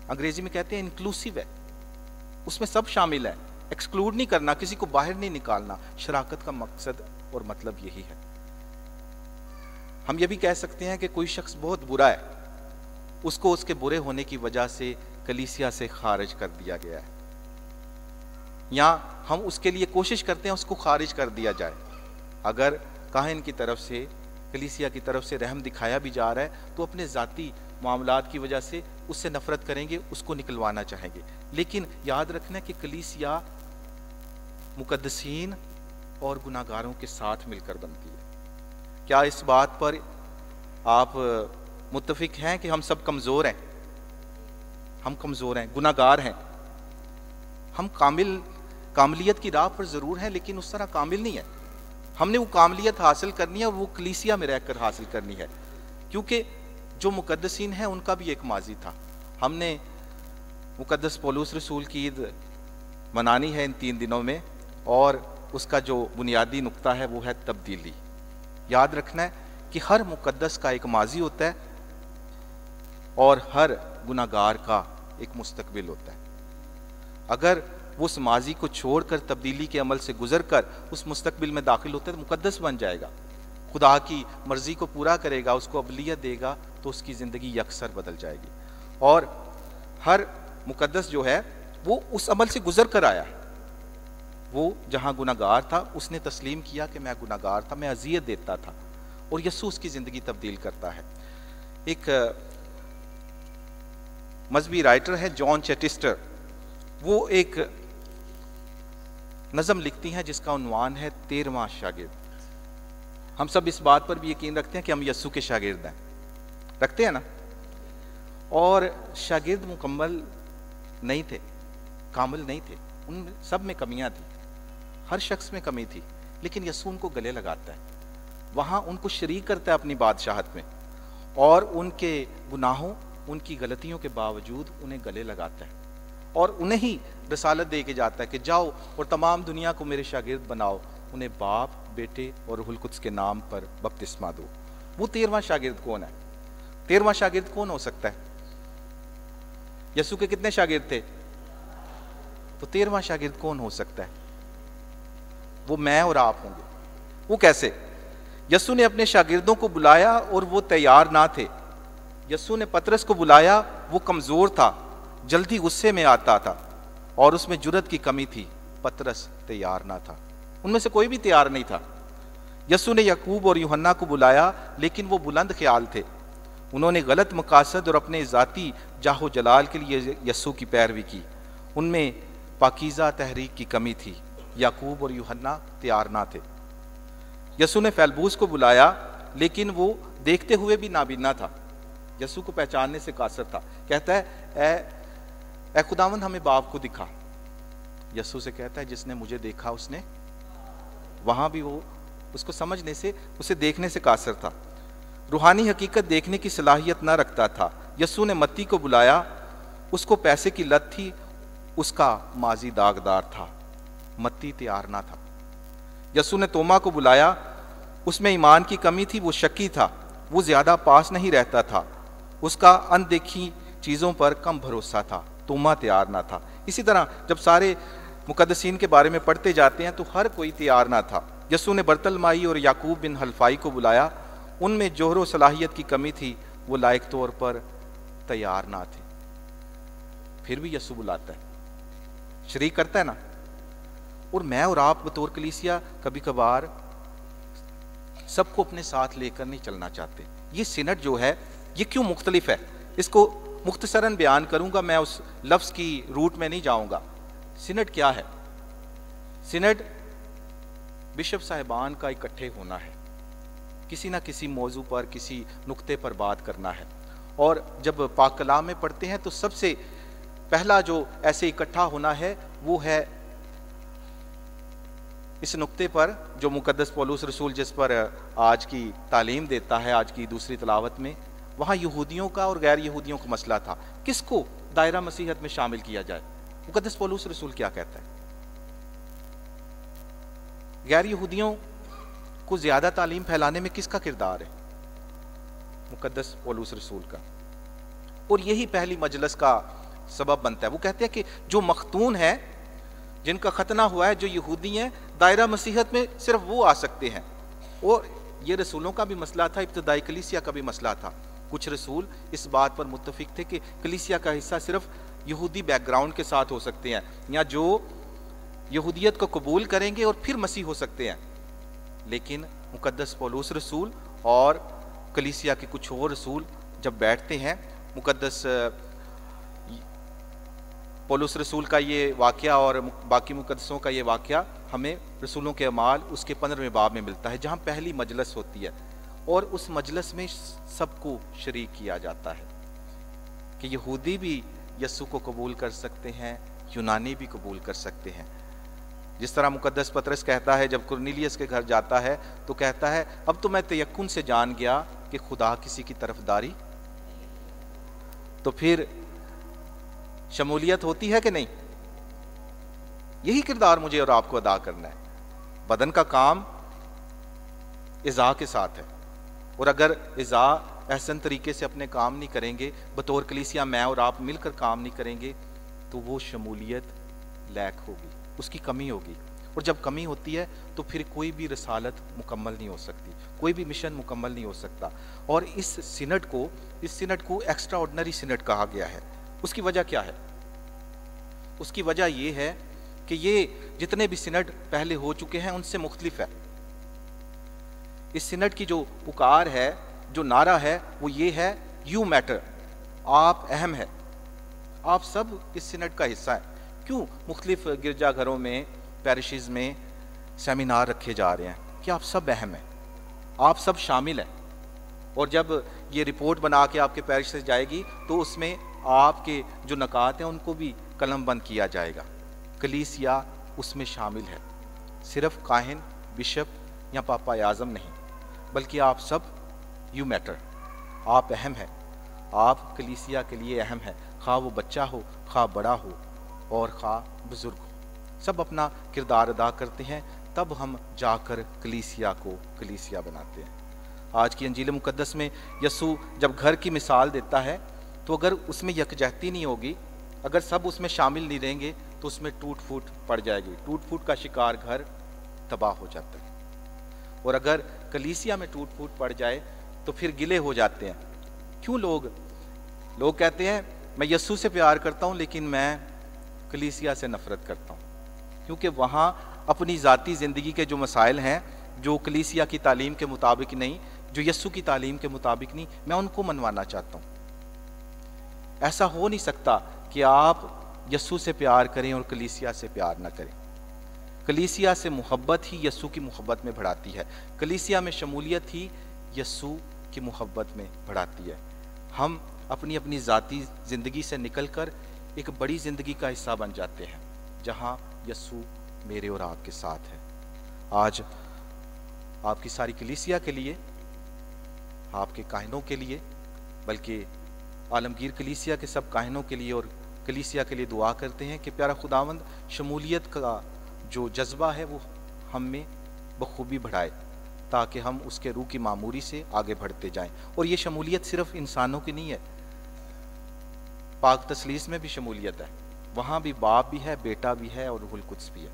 अंग्रेजी में कहते हैं इंक्लूसिव है, उसमें सब शामिल है, एक्सक्लूड नहीं करना, किसी को बाहर नहीं निकालना। शराकत का मकसद और मतलब यही है। हम ये भी कह सकते हैं कि कोई शख्स बहुत बुरा है, उसको उसके बुरे होने की वजह से कलीसिया से खारिज कर दिया गया है, या हम उसके लिए कोशिश करते हैं उसको खारिज कर दिया जाए। अगर काहिन की तरफ से, कलीसिया की तरफ से रहम दिखाया भी जा रहा है तो अपने ज़ाती मामलात की वजह से उससे नफरत करेंगे, उसको निकलवाना चाहेंगे। लेकिन याद रखना कि कलीसिया मुकद्दसीन और गुनाहगारों के साथ मिलकर बनती है। क्या इस बात पर आप मुत्तफिक हैं कि हम सब कमज़ोर हैं? हम कमज़ोर हैं, गुनाहगार हैं। हम कामिलियत की राह पर ज़रूर हैं, लेकिन उस तरह कामिल नहीं है। हमने वो कामिलियत हासिल करनी है और वो कलीसिया में रहकर हासिल करनी है, क्योंकि जो मुकद्दसीन हैं उनका भी एक माजी था। हमने मुकद्दस पौलुस रसूल की ईद मनानी है इन 3 दिनों में, और उसका जो बुनियादी नुक्ता है वो है तब्दीली। याद रखना है कि हर मुकद्दस का एक माजी होता है और हर गुनाहगार का एक मुस्तकबिल होता है। अगर वो उस माजी को छोड़कर तब्दीली के अमल से गुजर कर उस मुस्तकबिल में दाखिल होता है तो मुकद्दस बन जाएगा, खुदा की मर्जी को पूरा करेगा, उसको अबलियत देगा, तो उसकी ज़िंदगी यकसर बदल जाएगी। और हर मुकद्दस जो है वो उस अमल से गुजर कर आया। वो जहाँ गुनाहगार था उसने तस्लीम किया कि मैं गुनाहगार था, मैं अजियत देता था, और यीशु उसकी ज़िंदगी तब्दील करता है। एक मजहबी राइटर है जॉन चेटिस्टर, वो एक नज़म लिखती हैं जिसका उन्वान है 13वां शागिर्द। हम सब इस बात पर भी यकीन रखते हैं कि हम यीशु के शागिर्द हैं, रखते हैं ना? और शागिर्द मुकम्मल नहीं थे, कामिल नहीं थे, उन सब में कमियां थी, हर शख्स में कमी थी, लेकिन यीशु उनको गले लगाता है, वहाँ उनको शरीक करता है अपनी बादशाहत में, और उनके गुनाहों, उनकी गलतियों के बावजूद उन्हें गले लगाता है, और उन्हें ही रसालत दे के जाता है कि जाओ और तमाम दुनिया को मेरे शागिर्द बनाओ, उन्हें बाप, बेटे और रूहुल कुद्स के नाम पर बपतिस्मा दो। वो 13वां शागिर्द कौन है? 13वां शागिर्द कौन हो सकता है? यीशु के कितने शागिर्द थे? तो 13वां शागिर्द कौन हो सकता है? वो मैं और आप होंगे। वो कैसे? यीशु ने अपने शागिर्दों को बुलाया और वो तैयार ना थे। यीशु ने पतरस को बुलाया, वो कमजोर था, जल्दी गुस्से में आता था और उसमें जुर्रत की कमी थी। पतरस तैयार ना था, उनमें से कोई भी तैयार नहीं था। यीशु ने याकूब और यूहन्ना को बुलाया, लेकिन वो बुलंद ख्याल थे, उन्होंने गलत मकासद और अपने ज़ाती जाहो जलाल के लिए यीशु की पैरवी की। उनमें पाकीज़ा तहरीक की कमी थी। याकूब और यूहन्ना तैयार ना थे। यीशु ने फैलबूस को बुलाया, लेकिन वो देखते हुए भी नाबीना था, यीशु को पहचानने से कासर था। कहता है ए खुदावंद हमें बाप को दिखा। यीशु से कहता है जिसने मुझे देखा उसने, वहां भी वो उसको समझने से, उसे देखने से कासर था, रूहानी हकीकत देखने की सलाहियत न रखता था। यीशु ने मत्ती को बुलाया, उसको पैसे की लत थी, उसका माजी दागदार था, मत्ती तैयार ना था। यीशु ने तोमा को बुलाया, उसमें ईमान की कमी थी, वो शक्की था, वो ज्यादा पास नहीं रहता था, उसका अनदेखी चीज़ों पर कम भरोसा था, तोमा तैयार ना था। इसी तरह जब सारे मुकद्दसीन के बारे में पढ़ते जाते हैं तो हर कोई तैयार ना था। यीशु ने बरतलमाई और याकूब बिन हल्फाई को बुलाया, उनमें जोहर सलाहियत की कमी थी, वो लायक तौर पर तैयार ना थे। फिर भी यीशु बुलाता है, शरीक करता है ना। और मैं और आप बतौर कलीसिया कभी कभार सबको अपने साथ लेकर नहीं चलना चाहते। ये सिनड जो है ये क्यों मुख्तलिफ है, इसको मुख्तसरन बयान करूंगा, मैं उस लफ्ज़ की रूट में नहीं जाऊंगा। सिनड क्या है? सिनड बिशप साहिबान का इकट्ठे होना है, किसी ना किसी मौजू पर, किसी नुक्ते पर बात करना है। और जब पाक कलाम में पढ़ते हैं तो सबसे पहला जो ऐसे इकट्ठा होना है वो है इस नुक्ते पर जो मुकद्दस पौलुस रसूल जिस पर आज की तालीम देता है, आज की दूसरी तलावत में, वहाँ यहूदियों का और गैर यहूदियों का मसला था, किसको दायरा मसीहत में शामिल किया जाए। मुकद्दस पौलुस रसूल क्या कहता है? गैर यहूदियों को ज्यादा तालीम फैलाने में किसका किरदार है? मुकद्दस पौलुस रसूल का। और यही पहली मजलिस का सबब बनता है। वो कहते हैं कि जो मख्तून है, जिनका खतना हुआ है, जो यहूदी हैं, दायरा मसीहत में सिर्फ वो आ सकते हैं। और ये रसूलों का भी मसला था, इब्तदाई कलीसिया का भी मसला था। कुछ रसूल इस बात पर मुत्तफिक थे कि कलीसिया का हिस्सा सिर्फ यहूदी बैकग्राउंड के साथ हो सकते हैं, या जो यहूदियत को कबूल करेंगे और फिर मसीह हो सकते हैं। लेकिन मुकद्दस पौलुस रसूल और कलीसिया के कुछ और रसूल जब बैठते हैं, मुकद्दस पौलुस रसूल का ये वाक़या और बाकी मुकद्दसों का ये वाक़या हमें रसूलों के अमाल उसके 15वें बाब में मिलता है, जहाँ पहली मजलिस होती है और उस मजलिस में सबको शरीक किया जाता है कि यहूदी भी यस्सु को कबूल कर सकते हैं, यूनानी भी कबूल कर सकते हैं। जिस तरह मुकद्दस पतरस कहता है, जब कुरनेलियस के घर जाता है तो कहता है, अब तो मैं तयक्कुन से जान गया कि खुदा किसी की तरफदारी। तो फिर शमूलियत होती है कि नहीं? यही किरदार मुझे और आपको अदा करना है। बदन का काम इज़ा के साथ है, और अगर इज़ा एहसन तरीके से अपने काम नहीं करेंगे, बतौर कलीसिया मैं और आप मिलकर काम नहीं करेंगे, तो वो शमूलियत लैक होगी, उसकी कमी होगी। और जब कमी होती है तो फिर कोई भी रसालत मुकम्मल नहीं हो सकती, कोई भी मिशन मुकम्मल नहीं हो सकता। और इस सिनड को एक्स्ट्रा ऑर्डिनरी सिनड कहा गया है। उसकी वजह क्या है? उसकी वजह ये है कि ये जितने भी सिनड पहले हो चुके हैं उनसे मुख्तलिफ है। इस सिनड की जो पुकार है, जो नारा है, वो ये है, यू मैटर, आप अहम है। आप सब इस सिनड का हिस्सा है। क्यों मुख्तलिफ गिरजाघरों में, पैरिशेस में सेमिनार रखे जा रहे हैं कि आप सब अहम हैं, आप सब शामिल हैं। और जब ये रिपोर्ट बना के आपके पैरिश से जाएगी तो उसमें आपके जो नकात हैं उनको भी कलमबंद किया जाएगा। कलीसिया उसमें शामिल है, सिर्फ काहिन, बिशप या पापा आज़म नहीं, बल्कि आप सब यू मैटर, आप अहम हैं, आप कलीसिया के लिए अहम है। खा वो बच्चा हो, खा बड़ा हो और खा बुजुर्ग हो, सब अपना किरदार अदा करते हैं। तब हम जाकर कलीसिया को कलीसिया बनाते हैं। आज की अंजील मुकद्दस में यस्सु जब घर की मिसाल देता है तो अगर उसमें यकजहती नहीं होगी, अगर सब उसमें शामिल नहीं रहेंगे तो उसमें टूट फूट पड़ जाएगी। टूट फूट का शिकार घर तबाह हो जाता है। और अगर कलीसिया में टूट फूट पड़ जाए तो फिर गिले हो जाते हैं। क्यों? लोग कहते हैं मैं यस्सु से प्यार करता हूँ लेकिन मैं कलीसिया से नफरत करता हूँ, क्योंकि वहाँ अपनी ज़ाती ज़िंदगी के जो मसाइल हैं, जो कलीसिया की तालीम के मुताबिक नहीं, जो यस्सु की तालीम के मुताबिक नहीं, मैं उनको मनवाना चाहता हूँ। ऐसा हो नहीं सकता कि आप यस्सु से प्यार करें और कलीसिया से प्यार ना करें। कलीसिया से मोहब्बत ही यस्सु की मोहब्बत में बढ़ाती है। कलीसिया में शमूलियत ही यस्सु की मोहब्बत में बढ़ाती है। हम अपनी अपनी ज़ाती ज़िंदगी से निकलकर एक बड़ी ज़िंदगी का हिस्सा बन जाते हैं, जहाँ यस्सु मेरे और आपके साथ है। आज आपकी सारी कलीसिया के लिए, आपके काहिनों के लिए, बल्कि आलमगीर कलीसिया के सब काहिनों के लिए और कलीसिया के लिए दुआ करते हैं कि प्यारा खुदावंद शमूलियत का जो जज्बा है वो हम में बखूबी बढ़ाए, ताकि हम उसके रूह की मामूरी से आगे बढ़ते जाएं। और ये शमूलियत सिर्फ इंसानों की नहीं है, पाक तस्लीस में भी शमूलियत है। वहाँ भी बाप भी है, बेटा भी है और रूहुल कुद्स भी है।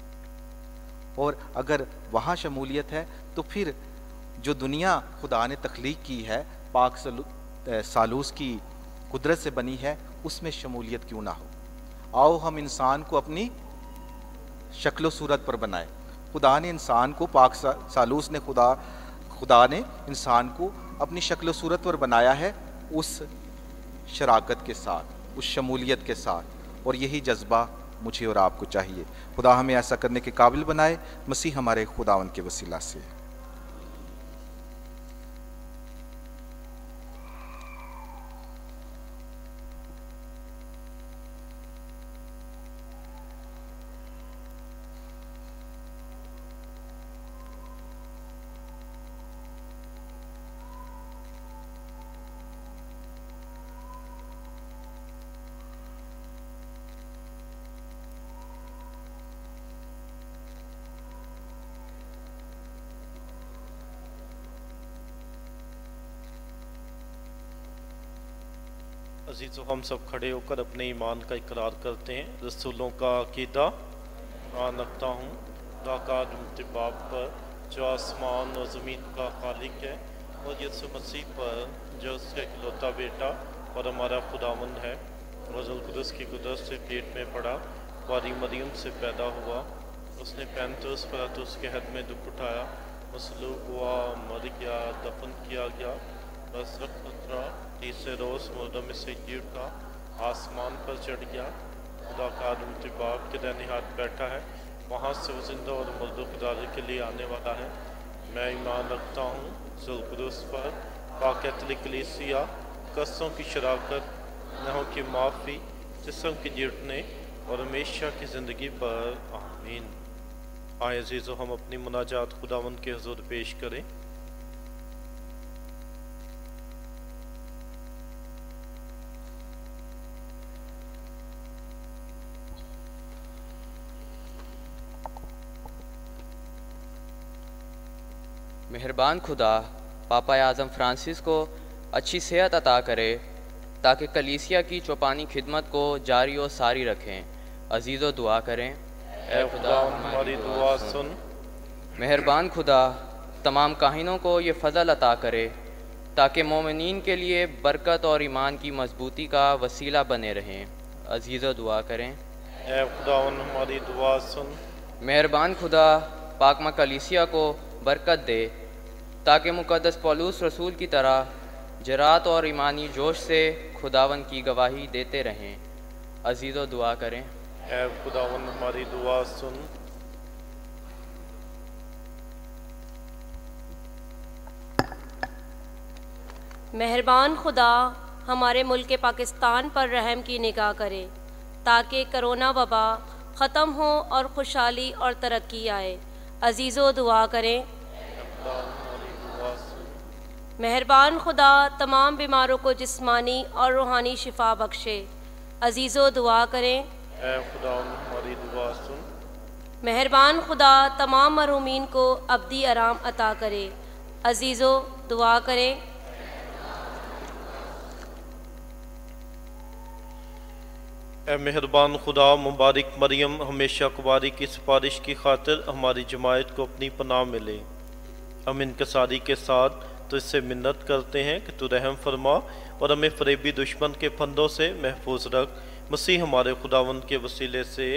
और अगर वहाँ शमूलियत है तो फिर जो दुनिया खुदा ने तख्लीक की है, पाक सालूस की कुदरत से बनी है, उसमें शमूलियत क्यों ना हो। आओ हम इंसान को अपनी शक्ल सूरत पर बनाए। खुदा ने इंसान को, पाक सालूस ने खुदा ने इंसान को अपनी शक्ल सूरत पर बनाया है, उस शराकत के साथ, उस शमूलियत के साथ। और यही जज्बा मुझे और आपको चाहिए। खुदा हमें ऐसा करने के काबिल बनाए, मसीह हमारे खुदावन के वसीला से। अजीज़ों, हम सब खड़े होकर अपने ईमान का इकरार करते हैं। रसूलों का अकीदा ईमान रखता हूँ खुदा बाप पर जो आसमान और ज़मीन का खालिक है, और यीशु मसीह पर जो उसका इकलौता बेटा और हमारा खुदावंद है, रसूल कुदस की कुदरत से पेट में पड़ा, कुंवारी मरियम से पैदा हुआ। उसने 35 बरस के हद में दुख उठाया, मसलूब हुआ, मर गया, दफन किया गया, बस रखा, तीसरे रोज़ मुर्दों में से जी उठा, आसमान पर चढ़ गया, खुदा का बाप के दाहिने हाथ बैठा है, वहाँ से वो जिंदा और मुर्दों के दारे के लिए आने वाला है। मैं ईमान रखता हूँ रसूल कुदस पर, पाक कैथोलिक कलीसिया, कस्सों की शराकत, गुनाहों की माफ़ी, जिस्म के जी उठने और हमेशा की ज़िंदगी पर। आमीन। आए अजीज़ों, हम अपनी मुनाजात खुदावंद के हुज़ूर पेश करें। मेहरबान खुदा पापा आज़म फ्रांसिस को अच्छी सेहत अता करे ताकि कलीसिया की चौपानी खिदमत को जारी और सारी रखें। अजीज़ो दुआ करें। ऐ खुदा हमारी दुआ सुन। मेहरबान खुदा तमाम काहिनों को ये फ़ज़ल अता करे ताकि मोमिनीन के लिए बरकत और ईमान की मजबूती का वसीला बने रहें। अजीज़ो दुआ करें। ऐ खुदा हमारी दुआ सुन। मेहरबान खुदा पाकमा कलीसिया को बरकत दे ताकि मुक़द्दस पौलुस रसूल की तरह जरात और ईमानी जोश से खुदावन की गवाही देते रहें। अजीज़ो दुआ करें। ऐ खुदावन हमारी दुआ सुन। मेहरबान खुदा हमारे मुल्क पाकिस्तान पर रहम की निगाह करे ताकि करोना वबा ख़त्म हो और खुशहाली और तरक्की आए। अजीज़ो दुआ करें। मेहरबान खुदा तमाम बीमारों को जिस्मानी और रूहानी शिफा बख्शे। अजीज़ो दुआ करें। ऐ खुदा हमारी दुआ सुन। मेहरबान खुदा तमाम मरहूमीन को अब्दी आराम अता करे। अजीज़ो दुआ करें। ऐ मेहरबान खुदा मुबारक मरियम हमेशा कुंवारी की सिफारिश की खातिर हमारी जमायत को अपनी पनाह मिले। हम इनकसारी के साथ तो इससे मिन्नत करते हैं कि तू रहम फरमा और हमें फरेबी दुश्मन के फंदों से महफूज रख। मसीह हमारे खुदावंद के वसीले से।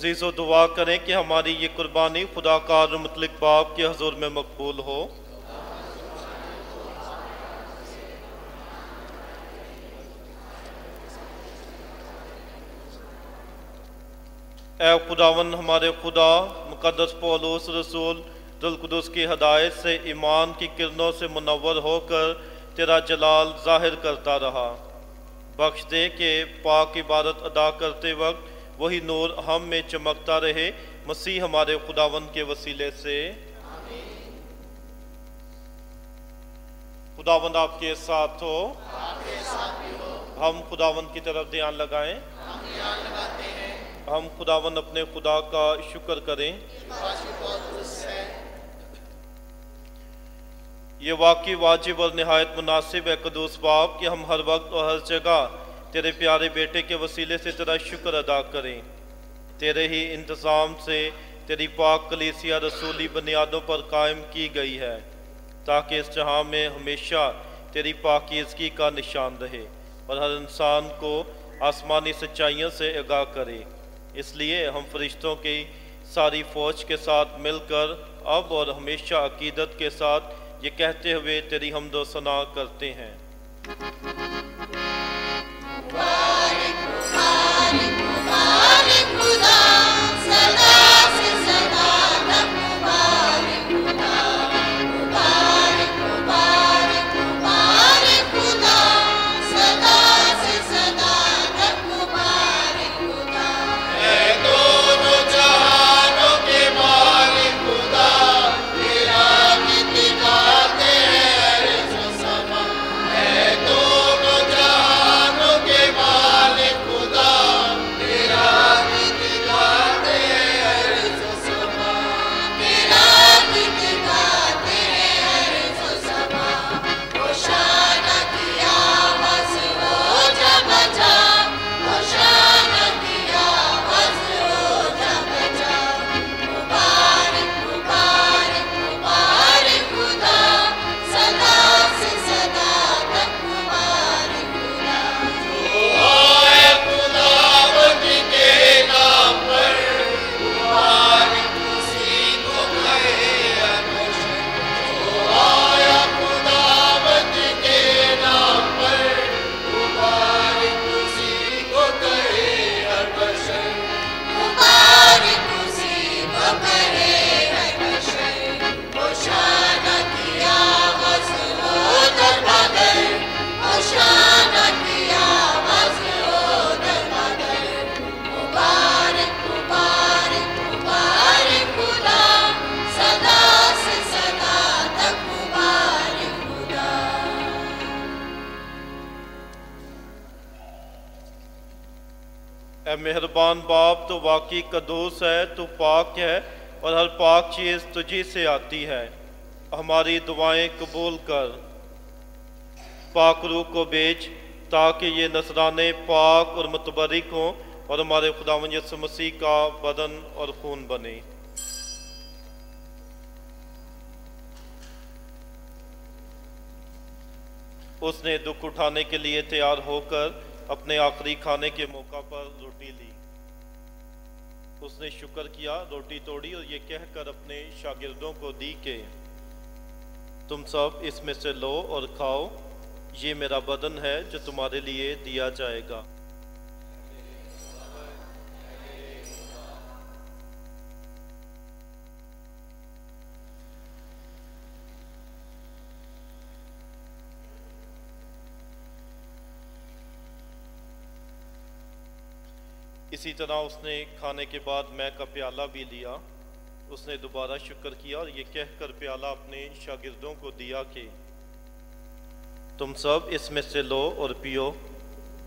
अजीज़ो दुआ करें कि हमारी ये कुर्बानी खुदा का मुतलक बाप के हजूर में मकबूल हो। ऐ खुदावन हमारे खुदा, मुकद्दस पौलुस रसूल रुल कुदुस की हदायत से ईमान की किरणों से मुनव्वर होकर तेरा जलाल जाहिर करता रहा। बख्श दे कि पाक इबादत अदा करते वक्त वही नूर हम में चमकता रहे, मसीह हमारे खुदावन के वसीले से। खुदावन आपके साथ हो, हम खुदावन की तरफ ध्यान लगाएं। हम खुदावन अपने खुदा का शुक्र करें। ये वाकई वाजिब और निहायत मुनासिब है कदूस बाप कि हम हर वक्त और हर जगह तेरे प्यारे बेटे के वसीले से तेरा शुक्र अदा करें। तेरे ही इंतज़ाम से तेरी पाक कलीसिया रसूली बुनियादों पर कायम की गई है, ताकि इस जहां में हमेशा तेरी पाकीज़गी का निशान रहे और हर इंसान को आसमानी सच्चाइयों से आगाह करे। इसलिए हम फरिश्तों की सारी फ़ौज के साथ मिलकर अब और हमेशा अकीदत के साथ ये कहते हुए तेरी हम्दो सना करते हैं। मेहरबान बाप तो वाकई कदूस है, तू पाक है और हर पाक चीज़ तुझी से आती है। हमारी दुआएं कबूल कर, पाक रूह को भेज ताकि ये नसराने पाक और मुतबरिक हों और हमारे खुदावंद यीशु मसीह का बदन और खून बने। उसने दुख उठाने के लिए तैयार होकर अपने आखिरी खाने के मौका पर रोटी ली। उसने शुक्र किया, रोटी तोड़ी और ये कहकर अपने शागिर्दों को दी कि तुम सब इसमें से लो और खाओ, ये मेरा बदन है जो तुम्हारे लिए दिया जाएगा। इसी तरह उसने खाने के बाद मैं का प्याला भी लिया। उसने दोबारा शुक्र किया और ये कहकर प्याला अपने शागिर्दों को दिया कि तुम सब इसमें से लो और पियो,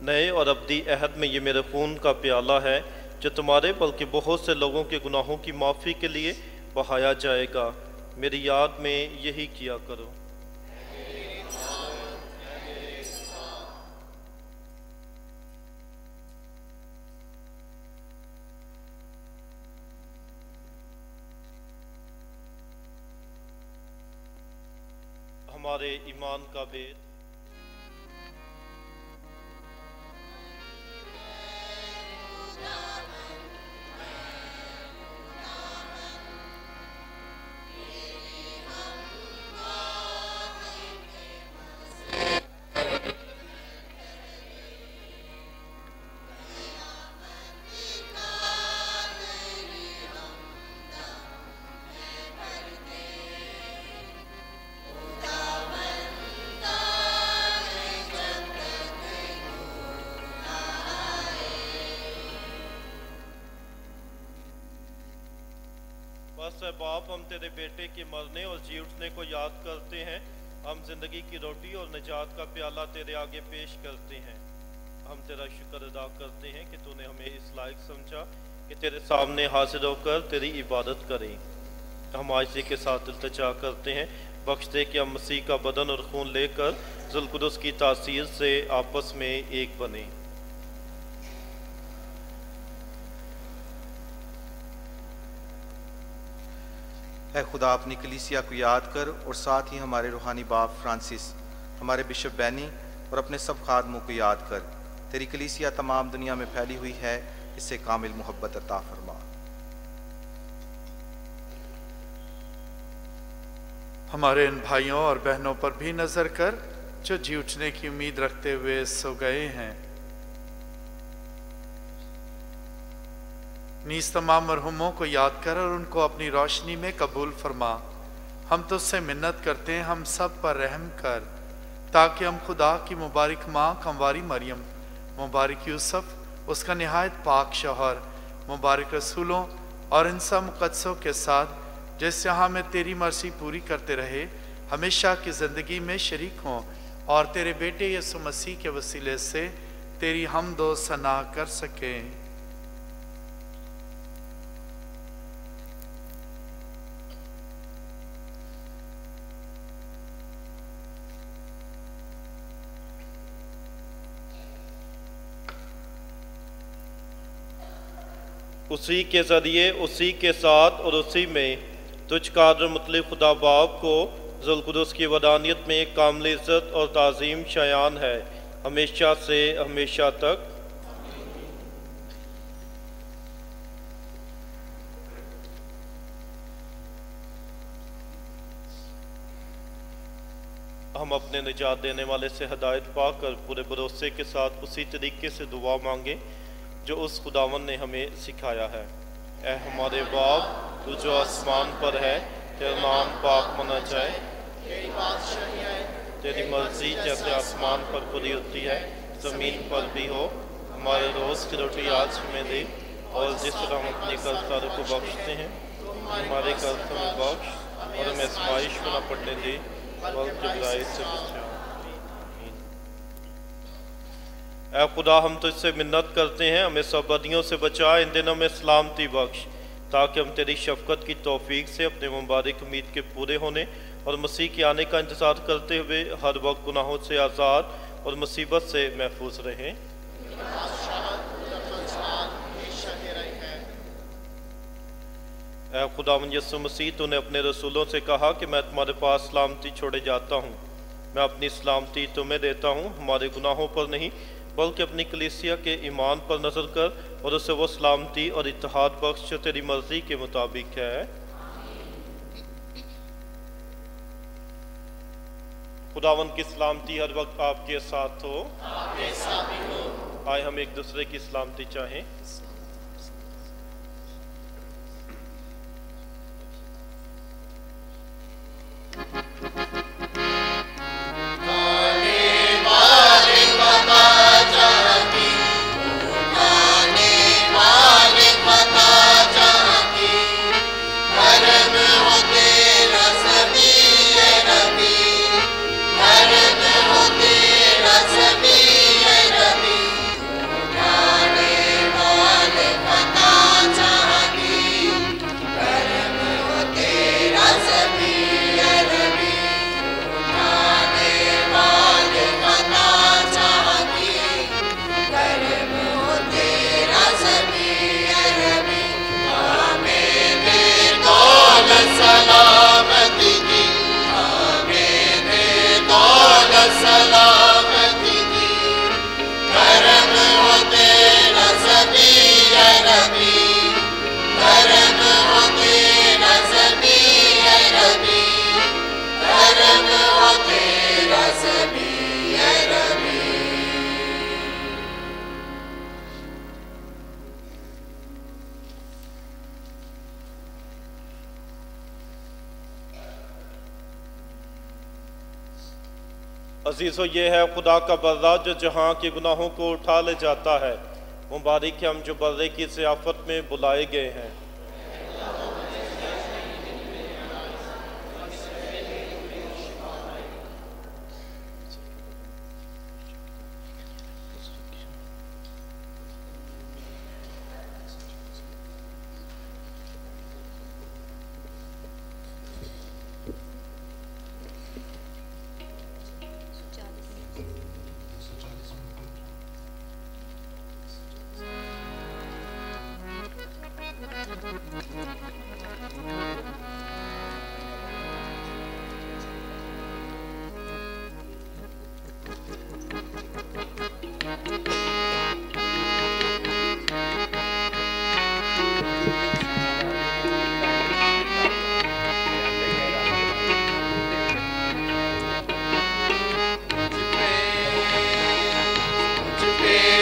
नए और अब्दी अहद में ये मेरे खून का प्याला है जो तुम्हारे बल्कि बहुत से लोगों के गुनाहों की माफ़ी के लिए बहाया जाएगा। मेरी याद में यही किया करो। हमारे ईमान का भेद। मुकद्दस बाप, हम तेरे बेटे के मरने और जी उठने को याद करते हैं। हम जिंदगी की रोटी और निजात का प्याला तेरे आगे पेश करते हैं। हम तेरा शुक्र अदा करते हैं कि तूने हमें इस लायक समझा कि तेरे सामने हाजिर होकर तेरी इबादत करें। हम आजिज़ी के साथ इल्तिजा करते हैं, बख्श दे कि हम मसीह का बदन और खून लेकर ज़ुल कुदस की तासीर से आपस में एक बने। ऐ खुदा, अपनी कलीसिया को याद कर और साथ ही हमारे रूहानी बाप फ्रांसिस, हमारे बिशप बैनी और अपने सब खादमों को याद कर। तेरी कलीसिया तमाम दुनिया में फैली हुई है, इससे कामिल मोहब्बत अता फरमा। हमारे इन भाइयों और बहनों पर भी नजर कर जो जी उठने की उम्मीद रखते हुए सो गए हैं। नीज तमाम मरहुमों को याद कर और उनको अपनी रोशनी में कबूल फरमा। हम तुझसे मिन्नत करते हैं, हम सब पर रहम कर, ताकि हम खुदा की मुबारक माँ कंवारी मरियम, मुबारक यूसुफ, उसका निहायत पाक शौहर, मुबारक रसूलों और इन सब मुक़द्दसों के साथ जिस यहाँ में तेरी मर्जी पूरी करते रहे, हमेशा की ज़िंदगी में शरीक हों और तेरे बेटे यीशु मसीह के वसीले से तेरी हमद व सना कर सकें। उसी के ज़रिए, उसी के साथ और उसी में तुझ कादर मुतलिब खुदा बाप को ज़ुल कुदस की वदानियत में कामिल इज़्ज़त और ताज़ीम शयान है, हमेशा से हमेशा तक। हम अपने निजात देने वाले से हदायत पाकर पूरे भरोसे के साथ उसी तरीके से दुआ मांगे जो उस खुदावन ने हमें सिखाया है। ऐ हमारे बाप, तू जो आसमान पर है, तेरा नाम पाक माना जाए, तेरी बादशाही आए, तेरी मर्जी जैसे आसमान पर पूरी होती है ज़मीन पर भी हो। हमारे रोज़ की रोटी आज हमें दे, और जिस तरह हम अपने कर्जदारों को बख्शते हैं, हमारे कर्ज हमें बख्श और हमें आजमाइश में न पड़ने दे, बल्कि बुराई से बचा। ऐ खुदा, हम तुझसे मिन्नत करते हैं, हमें सब बदियों से बचा, इन दिनों में सलामती बख्श, ताकि हम तेरी शफकत की तौफीक से अपने मुबारक उम्मीद के पूरे होने और मसीह के आने का इंतज़ार करते हुए हर वक्त गुनाहों से आज़ाद और मुसीबत से महफूज रहें। ऐ खुदावंद यीशु मसीह, तूने अपने रसूलों से कहा कि मैं तुम्हारे पास सलामती छोड़े जाता हूँ, मैं अपनी सलामती तुम्हें देता हूँ। हमारे गुनाहों पर नहीं बल्कि अपनी कलीसिया के ईमान पर नज़र कर और उसे वो सलामती और इत्तेहाद बख्श जो तेरी मर्जी के मुताबिक है। खुदावंद की सलामती हर वक्त आपके साथ हो। आए हम एक दूसरे की सलामती चाहें। अजीज़ो, ये है खुदा का बर्रा जो जहाँ के गुनाहों को उठा ले जाता है। मुबारक है हम जो बर्रे की ज़ियाफ़त में बुलाए गए हैं।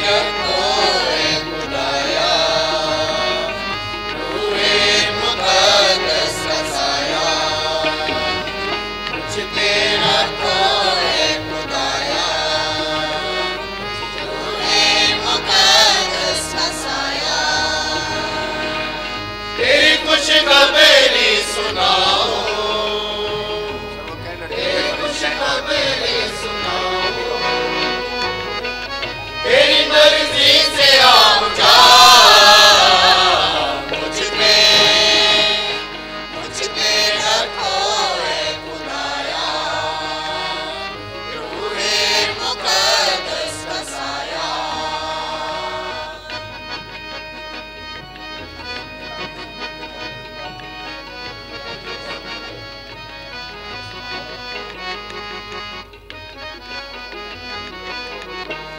रखो ए खुदाया, रूहे मुक़द्दस का साया मुझ पे रखो ए खुदाया, रूहे मुक़द्दस का साया। तेरी खुशखबरी सुनाओ, तेरी खुशखबरी सुनाओ, तेरी मर्जी से आओ जा मुझ पे रखो ए खुदाया, रूहे मुक़द्दस का साया।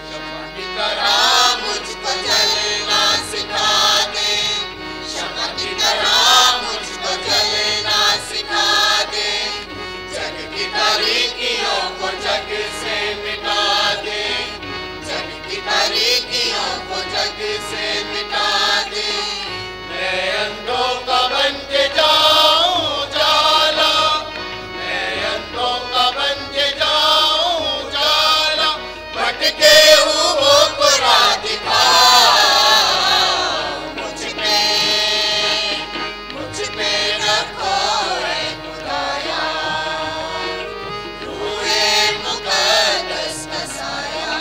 शम्मा की तरह मुझको जलना सिखा दे, शम्मा की तरह मुझको जलना सिखा दे, जग की तारीकियों को जग से मिटा दे, जग की तारीकियों को जग से मिटा दे। मैं अंधों का बन के जाऊं जाला, मैं अंधों का बन के जाऊं जाला, भटके हुओं को राह दिखा मुझ पे रखो ए खुदाया, रूहे मुक़द्दस का साया।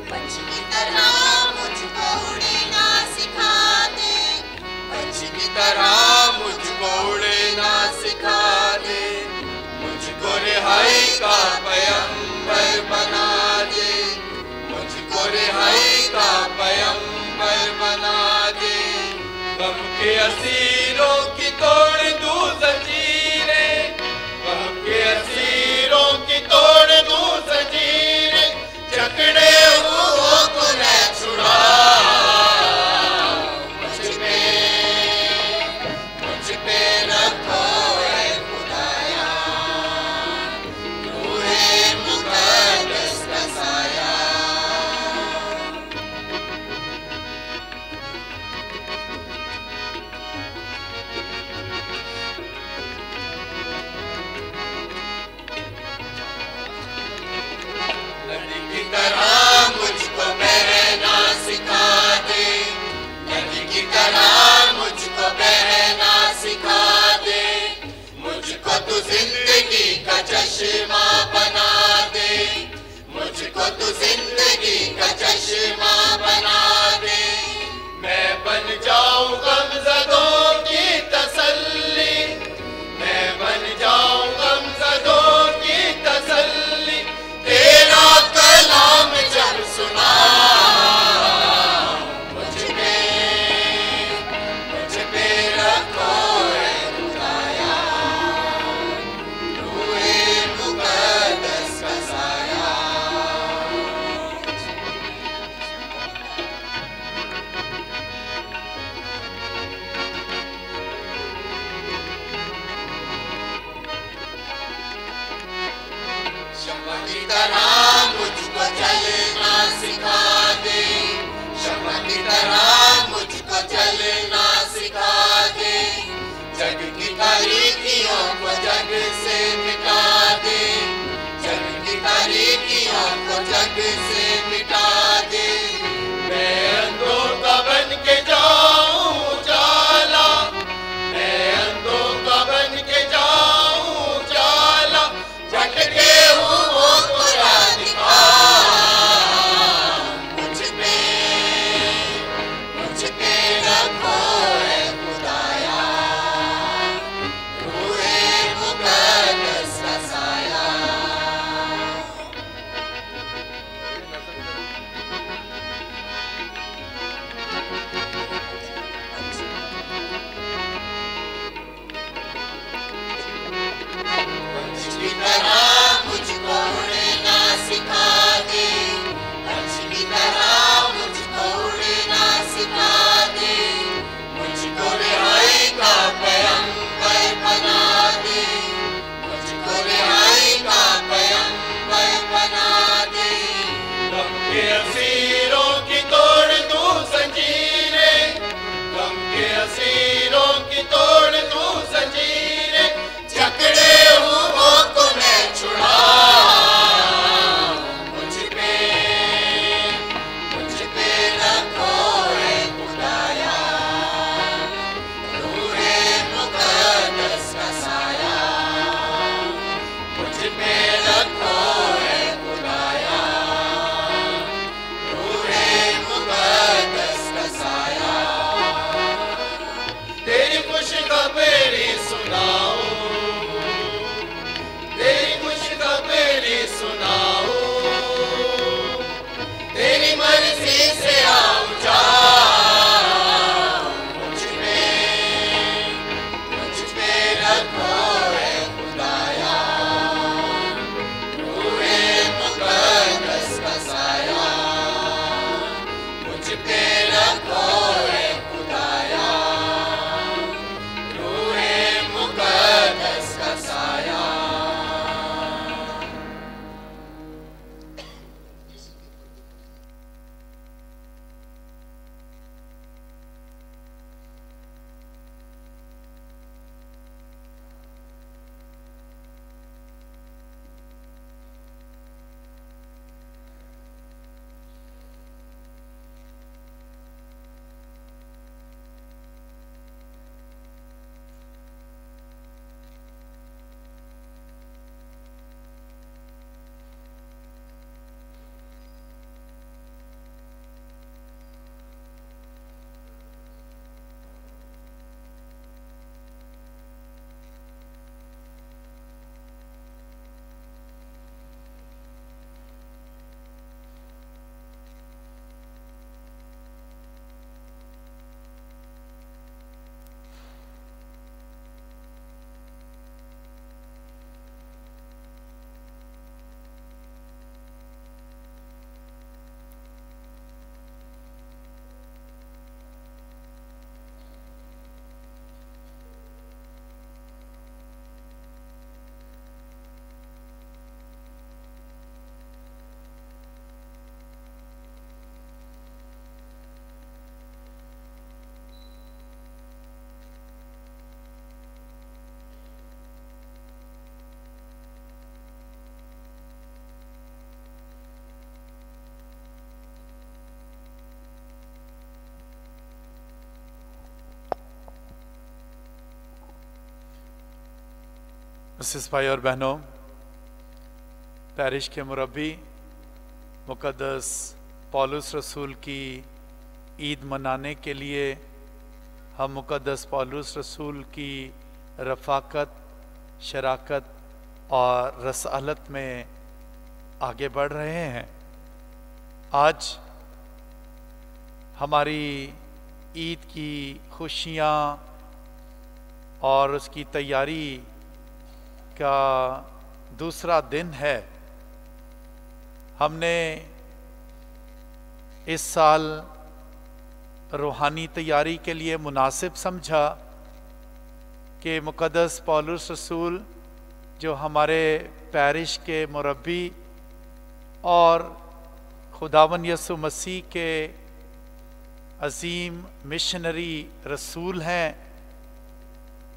पंछी की तरह मुझको उड़ना सिखा दे, पंछी की तरह मुझको उड़ना सिखा दे, मुझको रिहाई का पैगंबर बना दे, मुझको रिहाई का पैगंबर बना दे। गम के असीरों की तोड़ दूं जंजीरें, गम के असीरों की तोड़ दूं जंजीरें, जकड़े हुओं को मैं छुड़ा मुझ पे रखो ए खुदाया, रूहे मुक़द्दस का साया। नदी की तरह मुझको बहना सिखा दे, नदी की तरह मुझको बहना सिखा दे, मुझको तू जिंदगी का चश्मा बना दे, मुझको तू जिंदगी का चश्मा बना दे। मैं बन जाऊं गमज़दों की तसल्ली, मैं बन जाऊं गमज़दों की तसल्ली, तेरा कलाम जब सुना मुझ पे रखो ए खुदाया, रूहे मुक़द्दस का साया। शम्मा की तरह मुझको जलना सिखा दे, शम्मा की तरह मुझको जलना सिखा दे, जग की तारीकियों को जग से मिटा दे, जग की तारीकियों को जग से मिटा दे। मैं अंधों का बन के जाऊं जाला, मैं अंधों का बन के जाऊं जाला, भटके हुओं को राह पे रखो है खुदाया, रूहे मुकद्दस का साया। तेरी खुशखबरी सुनाओ, तेरी खुशखबरी सुनाओ, तेरी मर्जी से आओ जाओ। मुझ पे रखो है खुदाया, रूहे मुकद्दस का साया। मुझ पे रखो है खुदाया, रूहे मुकद्दस का साया। मिसेस भाई और बहनों, पैरिश के मुरब्बी मुकद्दस पौलुस रसूल की ईद मनाने के लिए हम मुकद्दस पौलुस रसूल की रफ़ाकत, शराकत और रसालत में आगे बढ़ रहे हैं। आज हमारी ईद की खुशियाँ और उसकी तैयारी का दूसरा दिन है। हमने इस साल रूहानी तैयारी के लिए मुनासिब समझा कि मुकद्दस पौलुस रसूल जो हमारे पैरिश के मुरब्बी और खुदावन यसु मसीह के अजीम मिशनरी रसूल हैं,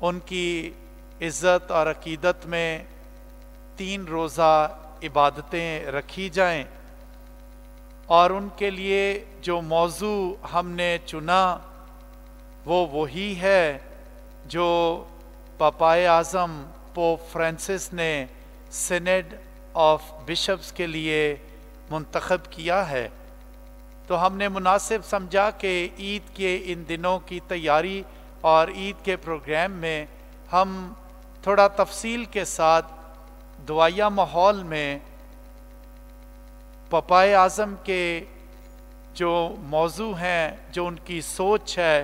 उनकी इज़्ज़त और अकीदत में 3 रोज़ा इबादतें रखी जाएं और उनके लिए जो मौजू हमने चुना वो वही है जो पापाए आज़म पोप फ्रांसिस ने सिनेड ऑफ बिशप्स के लिए मुंतखब किया है। तो हमने मुनासिब समझा कि ईद के इन दिनों की तैयारी और ईद के प्रोग्राम में हम थोड़ा तफसील के साथ दुआया माहौल में पापाए आज़म के जो मौजू हैं, जो उनकी सोच है,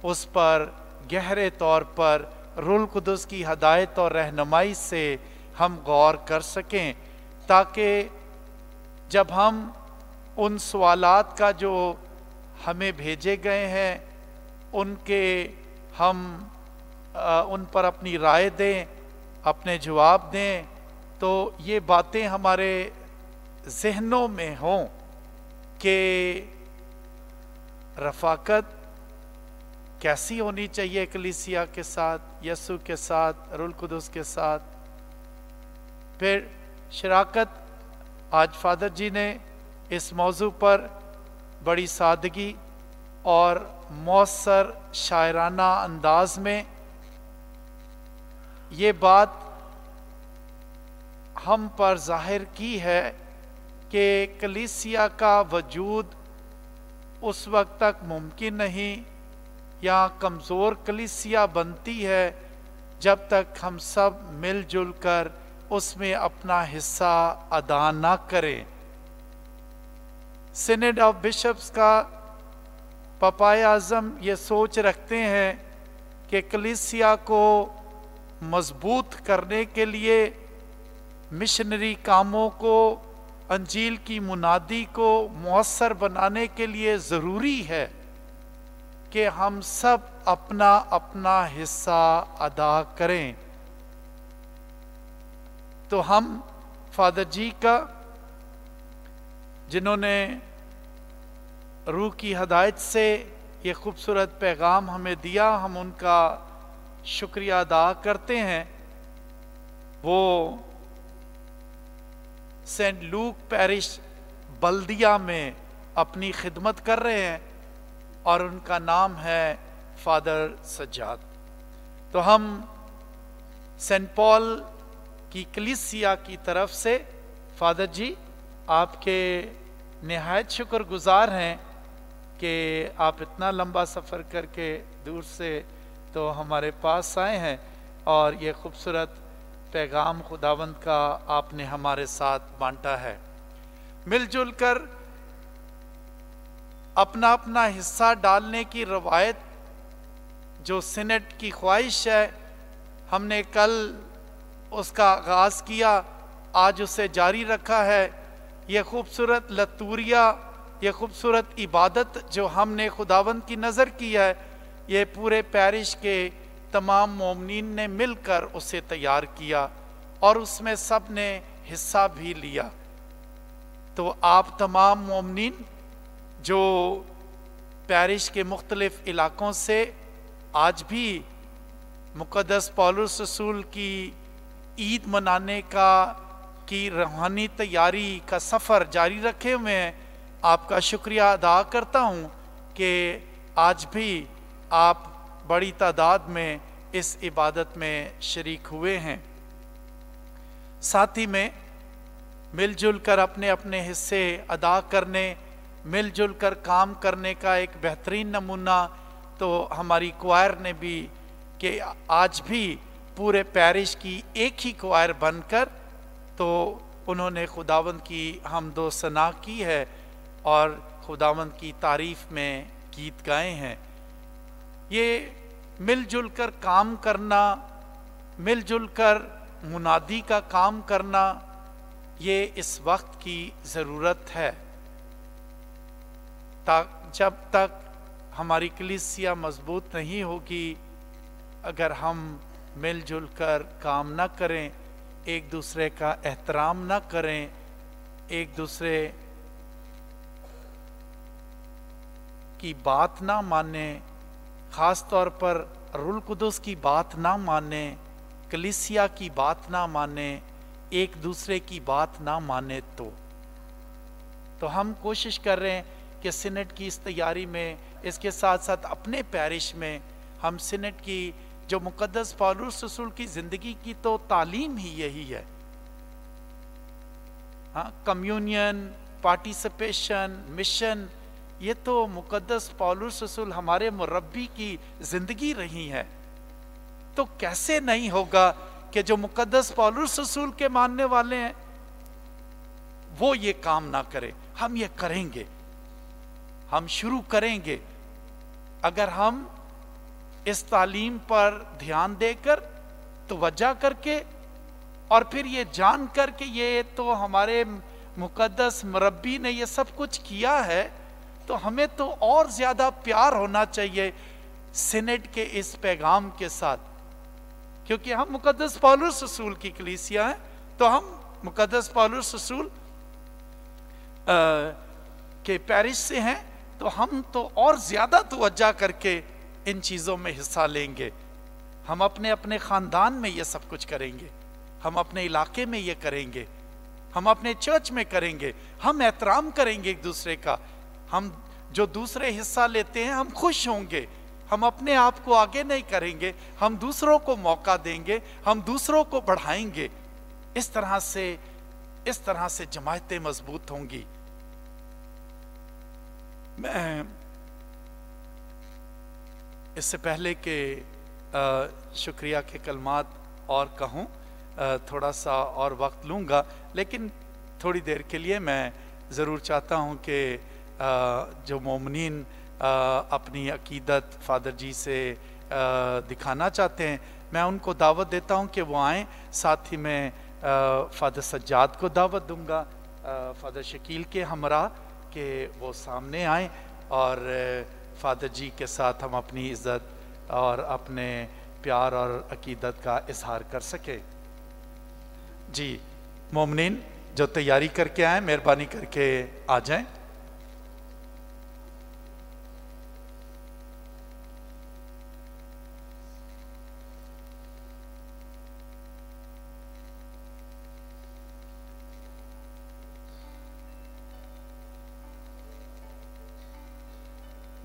उस पर गहरे तौर पर रूहुल कुद्दुस की हदायत और रहनुमाई से हम गौर कर सकें, ताकि जब हम उन सवालात का जो हमें भेजे गए हैं उनके हम उन पर अपनी राय दें, अपने जवाब दें, तो ये बातें हमारे जहनों में हों कि रफ़ाकत कैसी होनी चाहिए कलीसिया के साथ, यसु के साथ, रूहुल कुद्दुस के साथ। फिर शराकत, आज फादर जी ने इस मौजू पर बड़ी सादगी और मौसर शायराना अंदाज में ये बात हम पर जाहिर की है कि कलीसिया का वजूद उस वक्त तक मुमकिन नहीं या कमज़ोर कलीसिया बनती है जब तक हम सब मिलजुल कर उसमें अपना हिस्सा अदा ना करें। सिनेड ऑफ बिशप्स का पपाए आज़म ये सोच रखते हैं कि कलीसिया को मजबूत करने के लिए, मिशनरी कामों को, अंजील की मुनादी को मौसर बनाने के लिए ज़रूरी है कि हम सब अपना अपना हिस्सा अदा करें। तो हम फादर जी का, जिन्होंने रूह की हदायत से ये खूबसूरत पैगाम हमें दिया, हम उनका शुक्रिया अदा करते हैं। वो सेंट लूक पैरिश बल्दिया में अपनी खिदमत कर रहे हैं और उनका नाम है फादर सज्जाद। तो हम सेंट पॉल की कलीसिया की तरफ से फादर जी आपके निहायत शुक्रगुजार हैं कि आप इतना लंबा सफ़र करके दूर से तो हमारे पास आए हैं और ये खूबसूरत पैगाम खुदावंद का आपने हमारे साथ बांटा है। मिलजुल कर अपना अपना हिस्सा डालने की रवायत जो सिनेट की ख्वाहिश है, हमने कल उसका आगाज़ किया, आज उसे जारी रखा है। ये खूबसूरत लतूरिया, ये खूबसूरत इबादत जो हमने खुदावंद की नज़र की है, ये पूरे पैरिश के तमाम मोमिनीन ने मिलकर उसे तैयार किया और उसमें सब ने हिस्सा भी लिया। तो आप तमाम मोमिनीन जो पैरिश के मुख्तलिफ इलाकों से आज भी मुक़द्दस पौलुस रसूल की ईद मनाने की रूहानी तैयारी का सफ़र जारी रखे हुए हैं, आपका शुक्रिया अदा करता हूँ कि आज भी आप बड़ी तादाद में इस इबादत में शरीक हुए हैं। साथ ही में मिलजुल कर अपने अपने हिस्से अदा करने, मिलजुल कर काम करने का एक बेहतरीन नमूना तो हमारी क्वायर ने भी, कि आज भी पूरे पैरिश की एक ही क्वायर बनकर तो उन्होंने खुदावंद की हमदो सना की है और खुदावंद की तारीफ में गीत गाए हैं। ये मिलजुल कर काम करना, मिलजुल कर मुनादी का काम करना, ये इस वक्त की ज़रूरत है। जब तक हमारी कलीसिया मजबूत नहीं होगी, अगर हम मिलजुल कर काम ना करें, एक दूसरे का एहतराम ना करें, एक दूसरे की बात ना माने, ख़ास तौर पर रूल कुदुस की बात ना माने, कलीसिया की बात ना माने, एक दूसरे की बात ना माने, तो हम कोशिश कर रहे हैं कि सिनेट की इस तैयारी में, इसके साथ साथ अपने पैरिश में हम सिनेट की जो मुक़द्दस पौलुस रसूल की ज़िंदगी की तो तालीम ही यही है। हाँ, कम्युनियन, पार्टिसिपेशन, मिशन, ये तो मुक़द्दस पौलुस रसूल हमारे मुरब्बी की ज़िंदगी रही है। तो कैसे नहीं होगा कि जो मुक़द्दस पौलुस रसूल के मानने वाले हैं वो ये काम ना करें। हम ये करेंगे, हम शुरू करेंगे अगर हम इस तालीम पर ध्यान देकर, तवज्जो करके, और फिर ये जान कर कि ये तो हमारे मुक़द्दस मुरब्बी ने ये सब कुछ किया है, तो हमें तो और ज़्यादा प्यार होना चाहिए सिनेट के इस पैगाम के साथ, क्योंकि हम मुक़द्दस पौलुस रसूल की कलीसिया हैं। तो हम मुक़द्दस पौलुस रसूल के पैरिश से हैं, तो हम तो और ज़्यादा तवज्जो करके इन चीज़ों में हिस्सा लेंगे। हम अपने अपने ख़ानदान में ये सब कुछ करेंगे, हम अपने इलाके में ये करेंगे, हम अपने चर्च में करेंगे, हम एहतराम करेंगे एक दूसरे का। हम जो दूसरे हिस्सा लेते हैं हम खुश होंगे, हम अपने आप को आगे नहीं करेंगे, हम दूसरों को मौका देंगे, हम दूसरों को बढ़ाएंगे। इस तरह से जमायतें मजबूत होंगी। मैं इससे पहले कि शुक्रिया के कलमात और कहूँ, थोड़ा सा और वक्त लूँगा, लेकिन थोड़ी देर के लिए मैं ज़रूर चाहता हूँ कि जो मोमिनीन अपनी अकीदत फादर जी से दिखाना चाहते हैं, मैं उनको दावत देता हूँ कि वो आएँ। साथ ही मैं फादर सज्जाद को दावत दूँगा, फादर शकील के हमरा, कि वो सामने आएँ और फादर जी के साथ हम अपनी इज़्ज़त और अपने प्यार और अकीदत का इजहार कर सके। जी मोमिनीन जो तैयारी करके आए, मेहरबानी करके आ जाएं।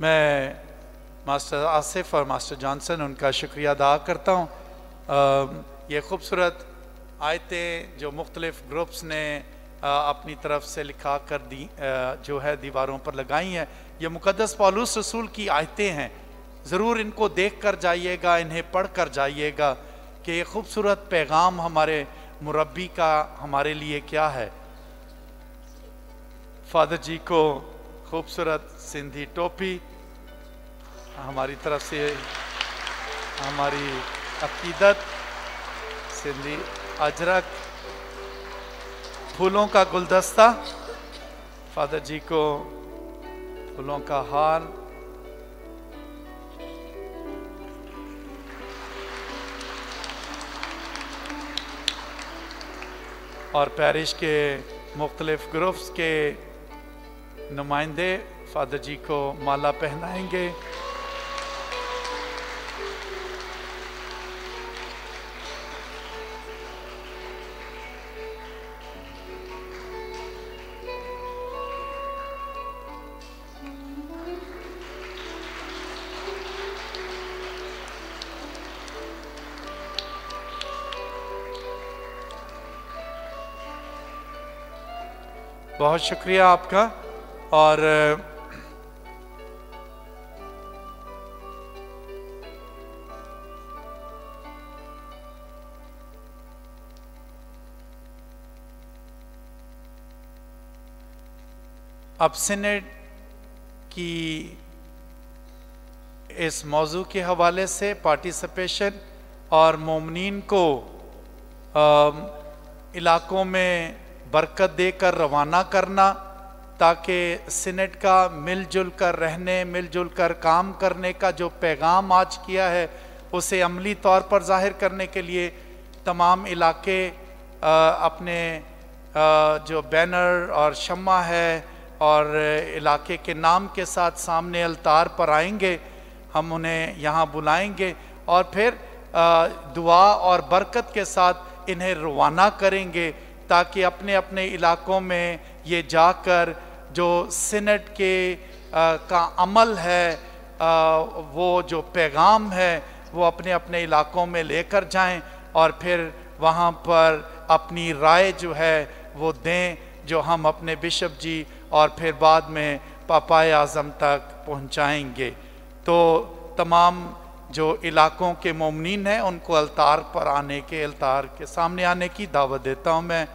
मैं मास्टर आसिफ और मास्टर जॉनसन उनका शुक्रिया अदा करता हूँ। ये खूबसूरत आयतें जो मुख्तलिफ़ ग्रुप्स ने अपनी तरफ से लिखा कर दी जो है दीवारों पर लगाई हैं, ये मुक़द्दस पौलुस रसूल की आयतें हैं। ज़रूर इनको देख कर जाइएगा, इन्हें पढ़ कर जाइएगा कि ये खूबसूरत पैगाम हमारे मुरब्बी का हमारे लिए क्या है। फादर जी को खूबसूरत सिंधी टोपी, हमारी तरफ से हमारी अकीदत, सिंधी अजरक, फूलों का गुलदस्ता, फादर जी को फूलों का हार, और पैरिश के मुख्तलिफ ग्रुप्स के नुमाइंदे फादर जी को माला पहनाएंगे। बहुत शुक्रिया आपका। और अब सिनेट की इस मौजू के हवाले से पार्टिसिपेशन और मोमिनीन को इलाकों में बरकत देकर रवाना करना, ताकि सिनेट का मिलजुल कर रहने, मिलजुल कर काम करने का जो पैगाम आज किया है उसे अमली तौर पर जाहिर करने के लिए तमाम इलाके अपने जो बैनर और शम्मा है और इलाके के नाम के साथ सामने अलतार पर आएंगे। हम उन्हें यहाँ बुलाएंगे और फिर दुआ और बरकत के साथ इन्हें रवाना करेंगे, ताकि अपने अपने इलाकों में ये जाकर जो सिनेट के का अमल है, वो जो पैगाम है वो अपने अपने इलाकों में लेकर जाएं और फिर वहाँ पर अपनी राय जो है वो दें, जो हम अपने बिशप जी और फिर बाद में पापाए आज़म तक पहुँचाएंगे। तो तमाम जो इलाकों के मोमिनीन हैं उनको अलतार पर आने के, अलतार के सामने आने की दावत देता हूँ मैं।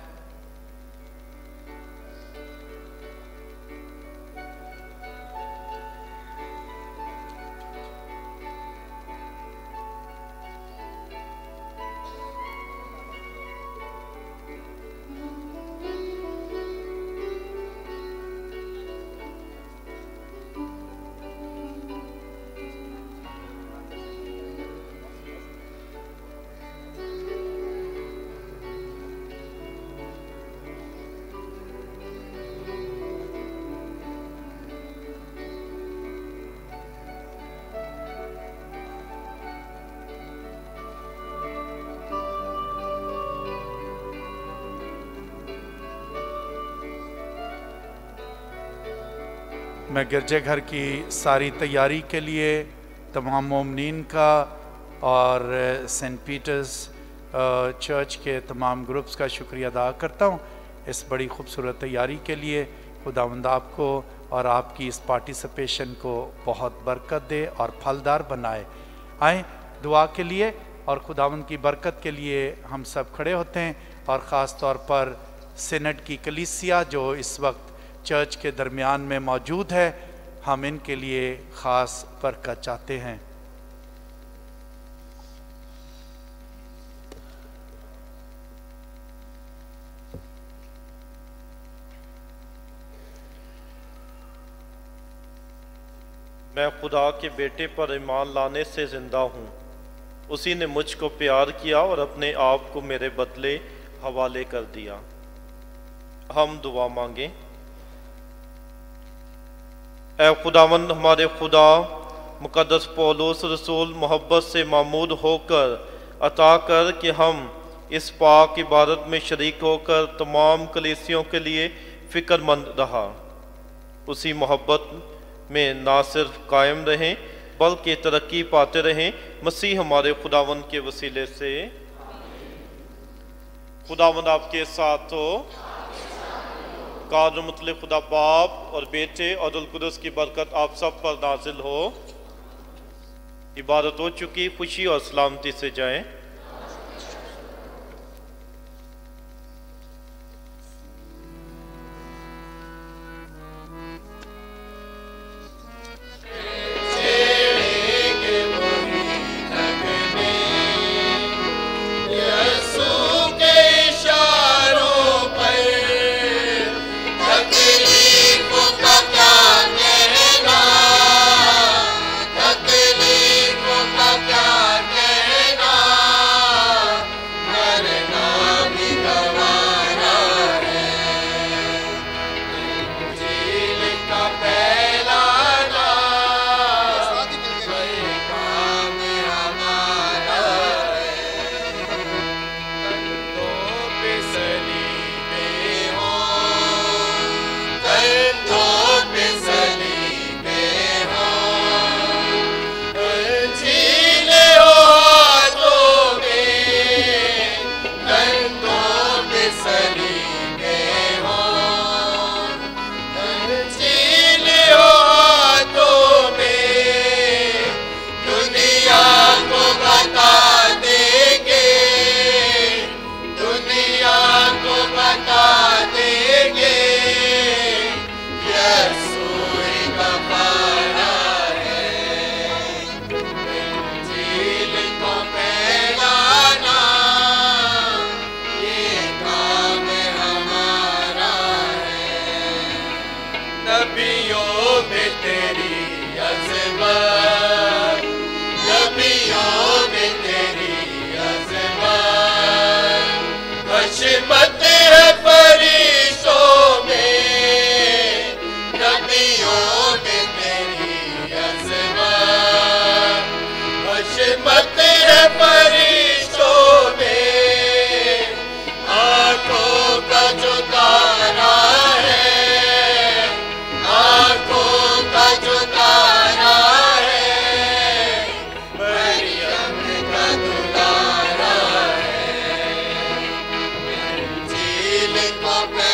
मैं गिरजाघर की सारी तैयारी के लिए तमाम मोमिनीन का और सेंट पीटर्स चर्च के तमाम ग्रुप्स का शुक्रिया अदा करता हूँ इस बड़ी खूबसूरत तैयारी के लिए। खुदावंद आपको और आपकी इस पार्टिसिपेशन को बहुत बरकत दे और फलदार बनाए। आए दुआ के लिए और खुदावंद की बरकत के लिए हम सब खड़े होते हैं, और ख़ास तौर पर सिनड की कलीसिया जो इस वक्त चर्च के दरमियान में मौजूद है, हम इनके लिए ख़ास बरकत चाहते हैं। मैं खुदा के बेटे पर ईमान लाने से ज़िंदा हूँ। उसी ने मुझको प्यार किया और अपने आप को मेरे बदले हवाले कर दिया। हम दुआ मांगें। ऐ खुदावंद हमारे खुदा, मुकद्दस पौलुस रसूल मोहब्बत से मामूद होकर अता कर कि हम इस पाक इबादत में शरीक होकर तमाम कलीसियों के लिए फ़िक्रमंद रहा। उसी मोहब्बत में ना सिर्फ कायम रहें बल्कि तरक्की पाते रहें, मसीह हमारे खुदावंद के वसीले से। खुदावंद आपके साथ हो। कादर मुतल्लिक़ खुदा बाप और बेटे और रुल कुद्दुस की बरकत आप सब पर नाजिल हो। इबादत हो चुकी, खुशी और सलामती से जाएं। Stop.